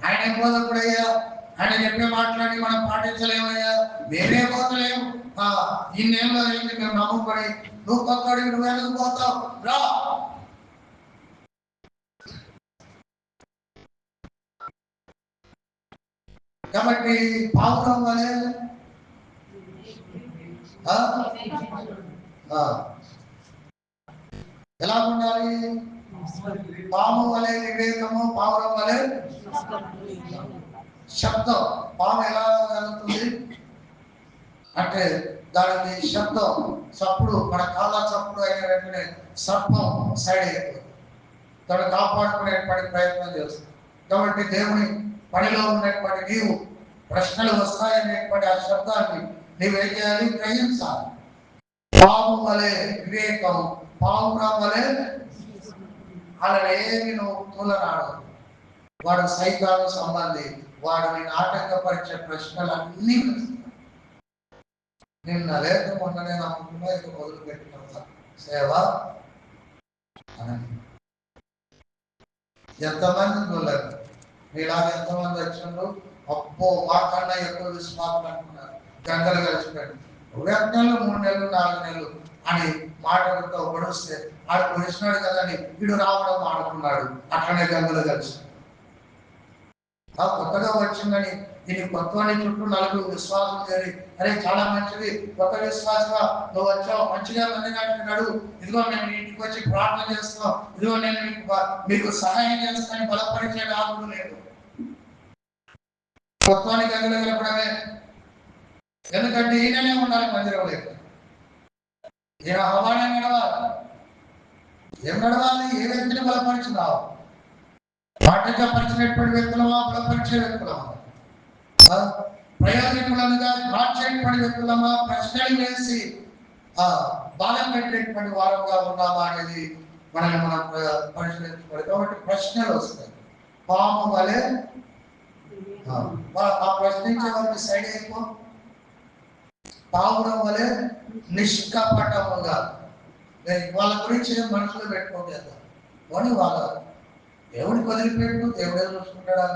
ఆయన బోధకుడయ్యా, ఆయన చెప్పే మాట్లాడి మనం పాటించలేమయ్యా, మేమే పోతలేము. ఇన్నేళ్ళలో ఏంటి మేము నమ్ముకొని, నువ్వు కొత్తడి నువ్వు ఎందుకు పోతావు రా. కాబట్టి పావురం వలె ఎలా ఉండాలి? పాము వలె వివేకము, పావురం వలె శబ్దం. పాము ఎలా జరుగుతుంది అంటే దానికి శబ్దం, చప్పుడు, మన కాళ్ళ చప్పుడు అయిన వెంటనే సర్పం సైడ్ అయిపోతుంది. తను కాపాడుకునేటువంటి ప్రయత్నం చేస్తుంది. కాబట్టి దేవుని పనిలో ఉన్నటువంటి నీవు ప్రశ్నలు వస్తాయనేటువంటి ఆ శబ్దాన్ని నీవేం చేయాలి? గ్రహించాలి. పాము వలె వివేకం, పావురం వలె. అలా ఏమి నువ్వు తూలనాడు. వాడు సైతాను సంబంధి, వాడిని ఆటంకపరిచే ప్రశ్నలన్నీ నిన్న లేక మొన్ననే నమ్ముకున్నా ఇక మొదలు పెట్టుకుంటా సేవ అని. ఎంతమంది చూడలేదు మీలాగా, ఎంతమంది వచ్చిండ్రు. అప్పో మాకన్నా ఎక్కువ విశ్వాసం అనుకున్నారు. గంటలు కలిసిపోయాడు. 2 నెలలు 3 నెలలు 4 నెలలు అని మాటలతో పొడిస్తే ఆడు పొడిచినాడు కదని వీడు రావడం ఆడుకున్నాడు. అట్లనే గంగులు కలిసి కొత్తగా వచ్చిందని దీని కొత్తని చుట్టూ నలుగురు విశ్వాసం చేరి అరే చాలా మంచిది కొత్త విశ్వాసంగా నువ్వు వచ్చావు మంచిగా మంది అంటున్నాడు, ఇదిగో నేను ఇంటికి వచ్చి ప్రార్థన చేస్తావు, ఇదిగో నేను మీకు సహాయం చేస్తానని బలపరిచే రాముడు లేదు. కొత్తని గంగులు కలపడమే, ఎందుకంటే ఈయననే ఉండాలి మందిరం లేదు. ఈయన హవానే నడవాలి. ఏం నడవాలి? ఏ వ్యక్తిని బలపరిచినావు? పాఠకపరిచినటువంటి వ్యక్తులమా, బలపరిచే వ్యక్తులమా, ప్రయోజకులుగా మార్చేటువంటి వ్యక్తులమా, ప్రశ్నలు వేసి బాధ పెట్టేటువంటి వారంగా ఉన్నామా అనేది మనం పరిశీలించుకోవాలి. కాబట్టి ప్రశ్నలు వస్తాయి. పాము వలె ఆ ప్రశ్నించే వారికి సైడ్ అయిపో, పావురం వలె నిష్కపటముగా. వాళ్ళ గురించి మనసులో పెట్టుకోలేదు కానీ వాళ్ళ దేవుడికి వదిలిపెట్టు, దేవుడే చూసుకుంటాడా?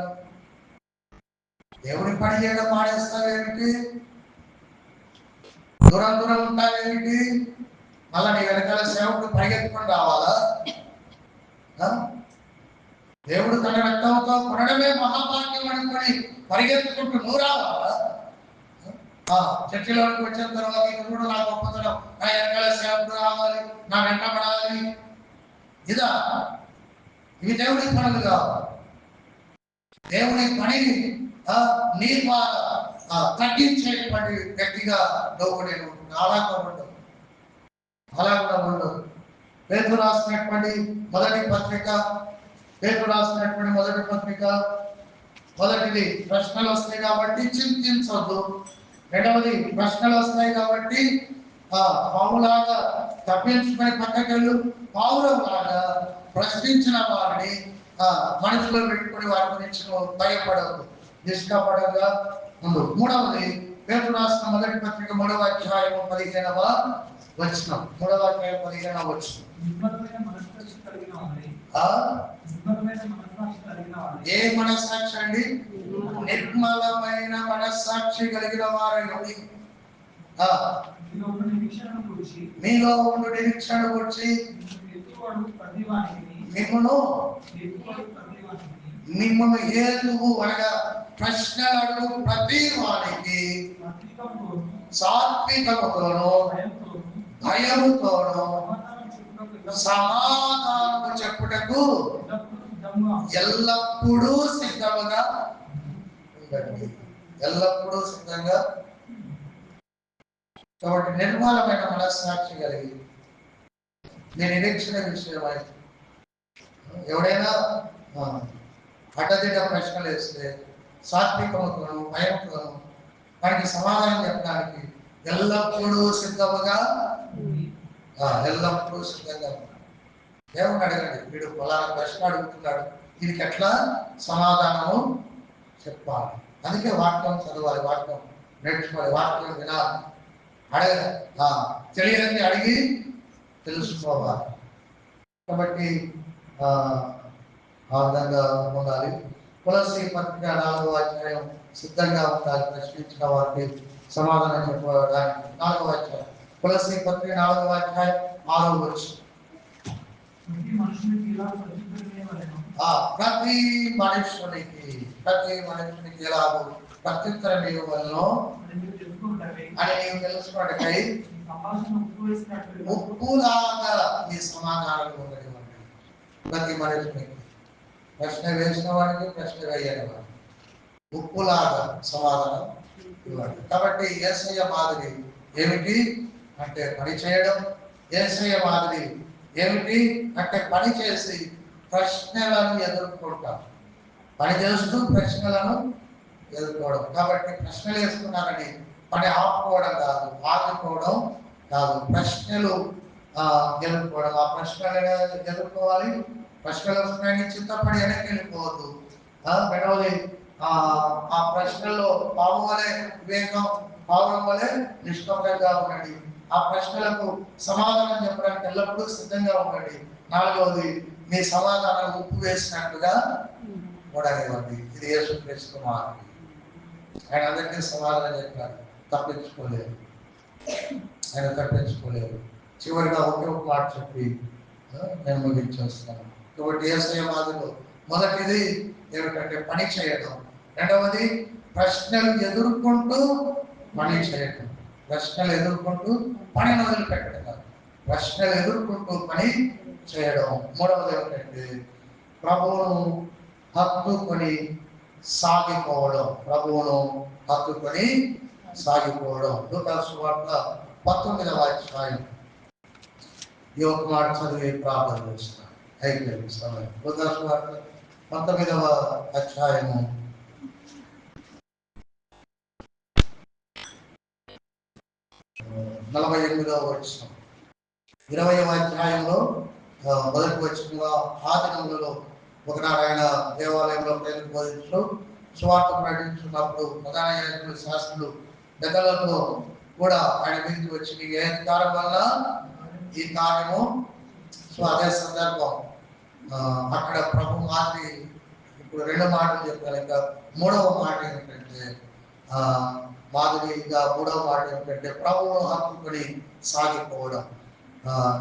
దేవుడి పని చేయడం మానేస్తావేమిటి? దూరం దూరం ఉంటావేమిటి? మళ్ళా నీ వెనకాల సేవకుడు పరిగెత్తుకొని రావాలా? దేవుడు తన రక్తంతో కొనడమే మహాభాగ్యం అనుకొని పరిగెత్తుకుంటూ నువ్వు రావాలా? చర్చిలోకి వచ్చిన తర్వాత ఇప్పుడు నా గొప్పతనం, నా వెనకాల సేవకుడు రావాలి, నా వెంటబడాలి, ఇదా? ఇవి దేవుడి పనులు కావాలి. దేవుడి పనిని నీ ద్వారా తగ్గించేటువంటి వ్యక్తిగా నువ్వు నేను అలాగా ఉండవు. పేతురు రాసినటువంటి మొదటి పత్రిక మొదటిది ప్రశ్నలు వస్తాయి కాబట్టి చింతించవద్దు. రెండవది ప్రశ్నలు వస్తాయి కాబట్టి పావులాగా తప్పించుకునే పక్కకెళ్ళు, పావులాగా ప్రశ్నించిన వారిని మనసులో పెట్టుకుని వారి గురించి భయపడవద్దు, నిష్కపడంగా ఉండు. మూడవది పేతురు రాసిన మొదటి పత్రిక 3వ అధ్యాయం 15వ వచనం. 3వ అధ్యాయం 15వ వచనం. ఏ మనస్సాక్షి అండి? నిర్మలమైన మనస్సాక్షి కలిగిన వారిని మీలో ఉండు నిరీక్షణ గురించి మిమ్మల్ని ఏలుగు అనగా ప్రశ్నలు ప్రతి వారికి సాత్వికముతోనూ భయముతోనూ సమాధానము చెప్పుటకు ఎల్లప్పుడూ సిద్ధంగా ఉండండి. ఎల్లప్పుడూ సిద్ధంగా. కాబట్టి నిర్మలమైన మనస్సాక్షి కలిగి నేను నిరీక్షణ విషయమై ఎవడైనా అడ్డదిడ్డ ప్రశ్నలు వేస్తే సాత్వికముతోనూ భయముతోనూ వారికి సమాధానం చెప్పడానికి ఎల్లప్పుడూ సిద్ధముగా దేవుని అడగండి. వీడు ఫలానా ప్రశ్న అడుగుతున్నాడు, దీనికి ఎట్లా సమాధానము చెప్పాలి. అందుకే వాక్యం చదవాలి, వాక్యం నేర్చుకోవాలి, వాక్యం వినాలి, అడగ తెలియని అడిగి తెలుసుకోవాలి. కాబట్టి ఆ విధంగా ఉండాలి. కొలస్సీ పత్రిక 4వ అధ్యాయం సిద్ధంగా ఉండాలి ప్రశ్నించిన వారికి సమాధానం చెప్పడానికి. 4వ అధ్యాయం కొలస్సీ పత్రిక 4వ అధ్యాయం 6వ వచనం. ప్రతి మనుషునికి ఎలాగో ప్రత్యుత్తరం ఇవ్వవలెనో అని నీవు తెలుసుకున్నట్టకై ఉప్పులాగా ఈ సమాధానాలు ఉండనివ్వండి. ప్రతి మనుషునికి ప్రశ్న వేసిన వాడికి ప్రశ్న వేయని వాడికి ఉప్పులాగా సమాధానం ఇవ్వండి. కాబట్టి యేసయ్య మాదిరి ఏమిటి అంటే పని చేయడం. యేసయ్య మాదిరి ఏమిటి అంటే పని చేసి ప్రశ్నలను ఎదుర్కొంటాం. పని చేస్తూ ప్రశ్నలను ఎదుర్కోవడం. కాబట్టి ప్రశ్నలు వేసుకున్నారని పని ఆపుకోవడం కాదు, ఆగిపోవడం కాదు, ప్రశ్నలు ఎదుర్కోవడం. ఆ ప్రశ్నలు ఎదుర్కోవాలి. ప్రశ్నలు వస్తున్నాయని చింతపడి వెనక్కి వెళ్ళిపోవద్దు. రెండవది ఆ ప్రశ్నల్లో పాము వలె వివేకం, పావురం వలె నిష్కపటంగా ఉండండి. ఆ ప్రశ్నలకు సమాధానం చెప్పడానికి ఎల్లప్పుడూ సిద్ధంగా ఉండండి. 4వది మీ సమాధానం ఉప్పు వేసినట్టుగా ఉండనివ్వండి. ఇది యేసుక్రీస్తు మార్గం. ఆయన అందరికీ సమాధానం చెప్పాడు, తప్పించుకోలేదు. చివరిగా ఒకే ఒక మాట చెప్పి నేను ముగించేస్తాను. కాబట్టి యేసయ్య మాదిరిలో మొదటిది ఏమిటంటే పని చేయడం, రెండవది ప్రశ్నలు ఎదుర్కొంటూ పని చేయడం. ప్రశ్నలు ఎదుర్కొంటూ పనిని వదిలిపెట్టడం కాదు, ప్రశ్నలు ఎదుర్కొంటూ పని చేయడం. మూడవది ఏమిటంటే ప్రభువును హత్తుకొని సాగిపోవడం. ప్రభువును హత్తుకొని సాగిపోవడం. లూకాసు సువార్త 19వ అధ్యాయం ఈ ఒక మాట చదివి ప్రార్థన చేస్తాను. అయిపోయింది సమయం. లూకాసు సువార్త 19వ అధ్యాయము 48వ వచనం. 20వ అధ్యాయంలో మొదటి వచనంగా ఆ దినములలో ఒకనాడు ఆయన దేవాలయంలో ప్రజలకు బోధించు సువార్త ప్రకటించున్నప్పుడు ప్రధాన యాజకులు, శాస్త్రులు, పెద్దలతో కూడా ఆయన మీదకి వచ్చి ఏ అధికారం వల్ల ఈ కార్యము. సో అదే సందర్భం అక్కడ ప్రభు మాదిరి ఇప్పుడు రెండు మాటలు చెప్పారు. ఇంకా మూడవ మాట ఏంటంటే మాదిరిగా మూడవ మాట ఏంటంటే ప్రభువును హత్తుకొని సాగిపోవడం.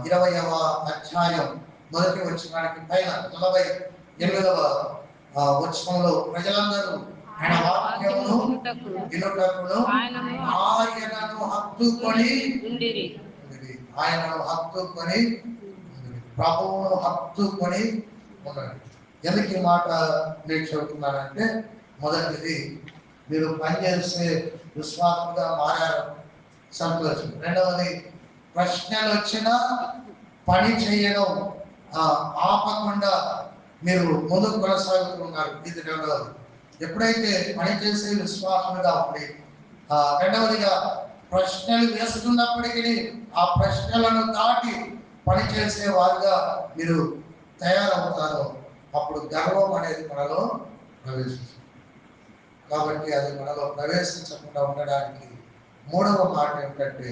20వ అధ్యాయం మొదటి వచనానికి పైన 48వ వచనంలో ప్రజలందరూ ఆయన వాక్యమును వినుటకును ఆయనను హత్తుకొని ఉండిరి. ఆయనను హత్తుకొని ప్రభువును హత్తుకొని ఉండండి. ఎందుకు ఈ మాట నేను చెబుతున్నానంటే, మొదటిది మీరు పనిచేసే విశ్వాసంగా మారారు, సంతోషం. రెండవది ప్రశ్నలు వచ్చినా పని చేయడం ఆపకుండా మీరు ముందుకు కొనసాగుతున్నారు. ఇది రెండవది. ఎప్పుడైతే పని చేసే విశ్వాసంగా ఉండి, రెండవదిగా ప్రశ్నలు వేస్తున్నప్పటికీ ఆ ప్రశ్నలను దాటి పనిచేసే వారుగా మీరు తయారవుతారో అప్పుడు గర్వం అనేది మనలో ప్రవేశిస్తుంది. కాబట్టి అది మనలో ప్రవేశించకుండా ఉండడానికి మూడవ మాట ఏంటంటే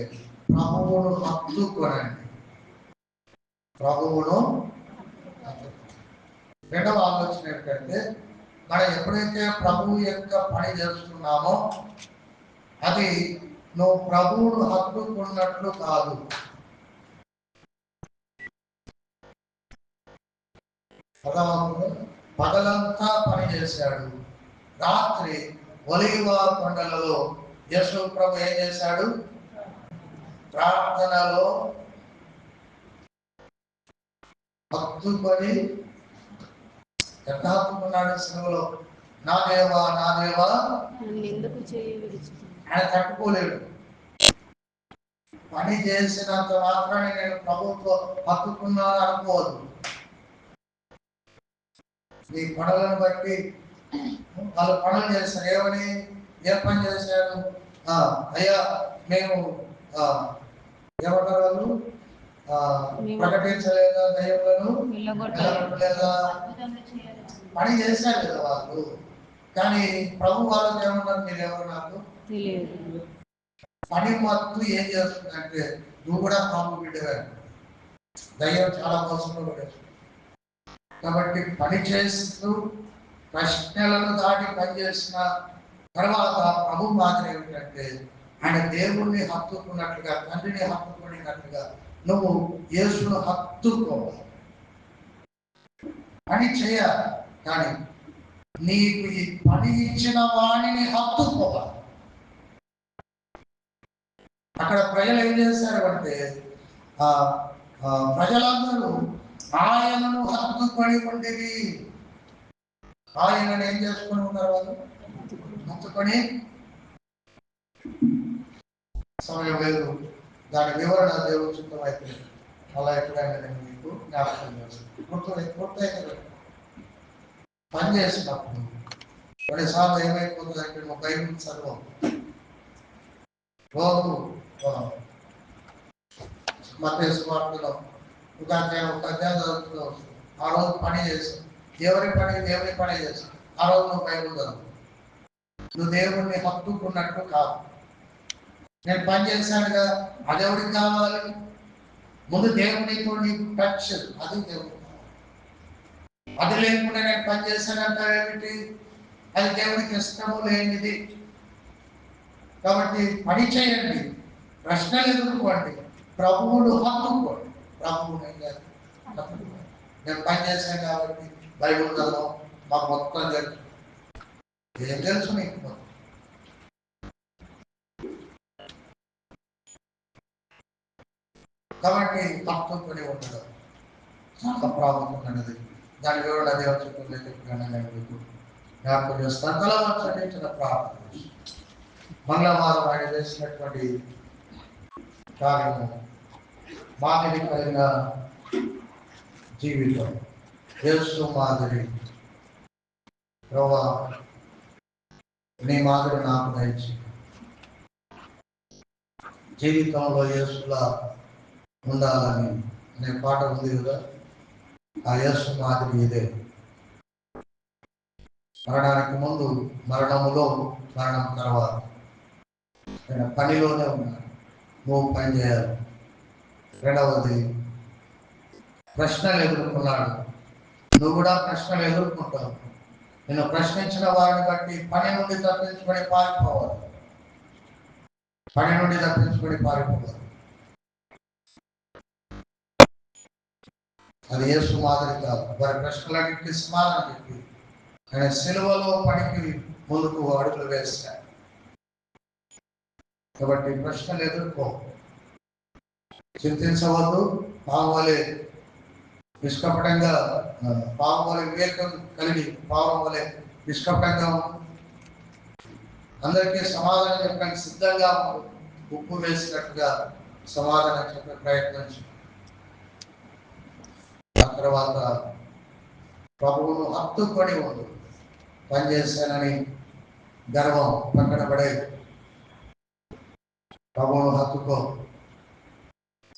ప్రభువును హత్తుకొనండి. ప్రభువును. రెండవ ఆలోచన ఏంటంటే మనం ఎప్పుడైతే ప్రభువు యొక్క పని చేస్తున్నామో అది నువ్వు ప్రభువును హత్తుకున్నట్లు కాదు. పగలంతా పని చేశాడు, రాత్రి ఒలీవ కొండలలో యేసు ప్రభు ఏం చేశాడు? ప్రార్థనలో హత్తుకొని ఎట్లా హత్తుకున్నాడు? సిలువలో నా దేవా నా దేవా ఆయన తట్టుకోలేడు. పని చేసినంత మాత్రాన్ని నేను ప్రభుత్వం హత్తుకున్నాను అనుకోవద్దు. నీ పనులను బట్టి వాళ్ళు పనులు చేస్తారు. ఏమని ఏ పని చేశారు? అయ్యా మేము ఏమంటారు వాళ్ళు ప్రకటించలేదా, దైవలను నిలబడలేదా? పని చేశారు కదా వాళ్ళు. కానీ ప్రభు వాళ్ళకి ఏమన్నారు? మీరెవరు నాకు తెలియదు. పని మత్తు ఏం చేస్తుందంటే నువ్వు కూడా ప్రభు బిడ్డవే. దైవం చాలా మోసంలో పడేస్తుంది. కాబట్టి పని చేస్తూ ప్రశ్నలను దాటి పనిచేసిన తర్వాత ప్రభు మాదిరి ఏమిటంటే ఆయన దేవుణ్ణి హత్తుకున్నట్లుగా, తండ్రిని హత్తుకున్నట్లుగా నువ్వు యేసును హత్తుకోవాలి. పని చేయాలి, కానీ నీకు ఈ పని ఇచ్చిన వాణిని హత్తుకోవాలి. అక్కడ ప్రజలు ఏం చేశారు అంటే ప్రజలందరూ ఆయనను హత్తుకొని ఉండేది. ఆయనను ఏం చేసుకుని ఉన్నారు? వాళ్ళు హత్తుకొని. సమయం లేదు, దాని వివరణ దేవుడు చిత్తం అయితే అలా ఎప్పుడైనా నేను మీకు జ్ఞాపకం చేస్తాను. పూర్తయితే పని చేసినప్పుడు కొన్నిసార్లు ఏమైపోతుందంటే మా బైబిల్ చదవం, రోజు మత్తయి సువార్తలో ఒక అధ్యాయం చదువుతూ వస్తుంది. ఆ రోజు పని చేస్తాం. దేవుని పని చేస్తాం. ఆ రోజు నువ్వు బైబిల్ చదువు. నువ్వు దేవుడిని హత్తుకున్నట్టు కాదు. నేను పని చేశానుగా, అది ఎవరికి కావాలి? ముందు దేవునితో నీకు టచ్, అది దేవుడికి కావాలి. అది లేకుండా నేను పని చేశానంటే ఏమిటి? అది దేవుడికి ఇష్టము లేనిది. కాబట్టి పని చేయండి, ప్రశ్నలు ఎదుర్కోండి, ప్రభువును హత్తుకోండి. ప్రభువుని హత్తుకోండి. నేను పని చేశాను కాబట్టి బైబుల్ చదవం మాకు మొత్తం తెలుసు. ఏం తెలుసు నీకు మొత్తం? కాబట్టి హత్తుకొని ఉండడం చాలా ప్రాముఖ్యమైనది. దాని వివరణ దేవచకులు జ్ఞాపకం చేస్తాను. తలవంచండి చిన్న ప్రార్థన. మంగళవారం ఆయన చేసినటువంటి కార్యము మాదిరి కలిగిన జీవితం, యేసు మాదిరి. ప్రభువా నీ మాదిరి నాకు దయచేయి. జీవితంలో యేసులా ఉండాలని అనే పాట ఉంది కదా, ఆ యేసు మాదిరి ఇదే. మరణానికి ముందు, మరణములో, మరణం తర్వాత ఆయన పనిలోనే ఉన్నాడు. నువ్వు పని చేయాలి. రెండవది, ప్రశ్నలు ఎదుర్కొన్నాడు. నువ్వు కూడా ప్రశ్నలు ఎదుర్కొంటావు. నేను ప్రశ్నించిన వారిని బట్టి పని నుండి తప్పించుకొని పారిపోవాలి. పని నుండి తప్పించుకొని పారిపోవాలి. అది యేసు మాదిరి కాదు. వారి ప్రశ్నలన్నింటికి సమాధానం చెప్పి ఆయన సిలువలో పనికి ముందుకు అడుగులు వేస్తాడు. కాబట్టి ప్రశ్నలు ఎదుర్కో, చింతించవద్దు. పావువలే నిష్కపటంగా, పావువలే వివేకం కలిగి, పావు వలె నిష్కపటంగా అందరికీ సమాధానం చెప్పడానికి సిద్ధంగా ఉప్పు వేసినట్టుగా సమాధానం చెప్పే ప్రయత్నించు. ఆ తర్వాత ప్రభువును హత్తుకొని ఉండు. పనిచేశానని గర్వం పక్కన పడే ప్రభువును హత్తుకో.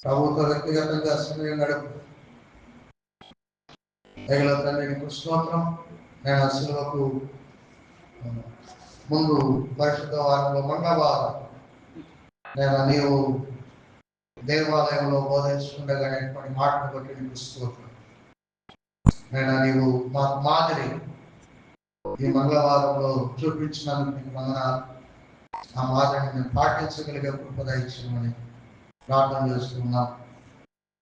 ప్రభువుతో వ్యక్తిగతంగా సమయం గడుపు. దయగల తండ్రి నీకు స్తోత్రం. నేను ఆ సిలువకు ముందు పరిశుద్ధ వారంలో మంగళవారం నేను నీవు దేవాలయంలో బోధించుకుండగానేటువంటి మాటను బట్టి నీకు స్తోత్రం. నేను నీవు మా మాదిరి ఈ మంగళవారంలో చూపించినందుకు నీకు వందనాలు. ఆ మాదిరిని నేను పాటించగలిగే కృప దయచేయమని ప్రార్థన చేస్తున్నా.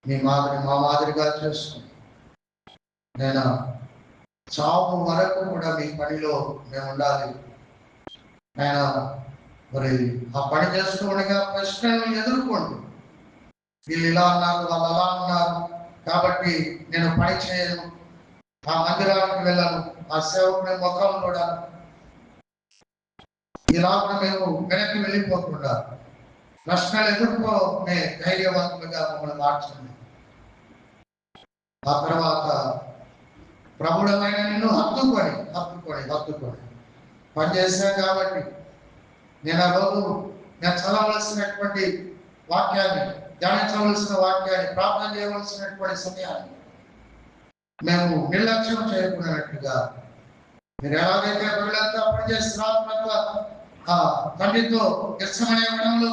మీ మాదిరి మా మాదిరిగా చేసుకుని నేను చావు వరకు కూడా మీ పనిలో మేము ఉండాలి. నేను మరి ఆ పని చేస్తూ ఉండగా ప్రశ్నలను ఎదుర్కోండి. వీళ్ళు ఇలా అన్నారు, వాళ్ళు అలా ఉన్నారు కాబట్టి నేను పని చేయను, ఆ మందిరానికి వెళ్ళను, ఆ సేవకుని ముఖం కూడా ఇలా మేము వెనక్కి వెళ్ళిపోకుండా ప్రశ్నలు ఎదుర్కొనే ధైర్యవంతులుగా మమ్మల్ని మార్చండి. ఆ తర్వాత ప్రభుడమైన నిన్ను హత్తుకొని పనిచేశాను కాబట్టి నేను ఆ రోజు నేను చదవలసినటువంటి వాక్యాన్ని, ధ్యానించవలసిన వాక్యాన్ని, ప్రార్థన చేయవలసినటువంటి సమయాన్ని మేము నిర్లక్ష్యం చేయకున్నట్టుగా మీరు ఎలాగైతే పిల్లలంతా పనిచేస్తున్నా తండ్రితో ఇష్టమనే వనంలో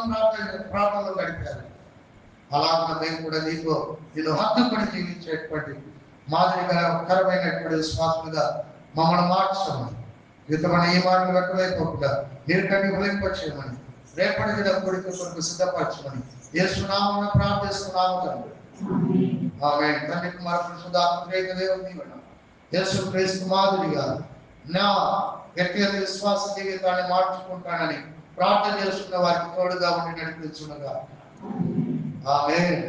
ప్రార్థనలో గడిపారు, అలాగా మేము కూడా నేను హత్తుకొని జీవించేటువంటి మాదిరికరమైనటువంటి విశ్వాసులుగా మమ్మల్ని మార్చమని, యుద్ధమైన ఈ మాటలు వెక్కలేకపోకుండా మీరు కన్నీ ఫలింపచేయమని, రేపటి కొడుకు కొరకు సిద్ధపరచమని యేసునామమున ప్రార్థిస్తున్నాము తండ్రి. ఆమేన్. తండ్రి కుమార పరిశుద్ధాత్మ దేవుని యేసుక్రీస్తు మాదిరిగా నా వ్యక్తిగత విశ్వాస జీవితాన్ని మార్చుకుంటానని ప్రార్థన చేస్తున్న వారికి తోడుగా ఉండి నడిపించునుగా. ఆమేన్.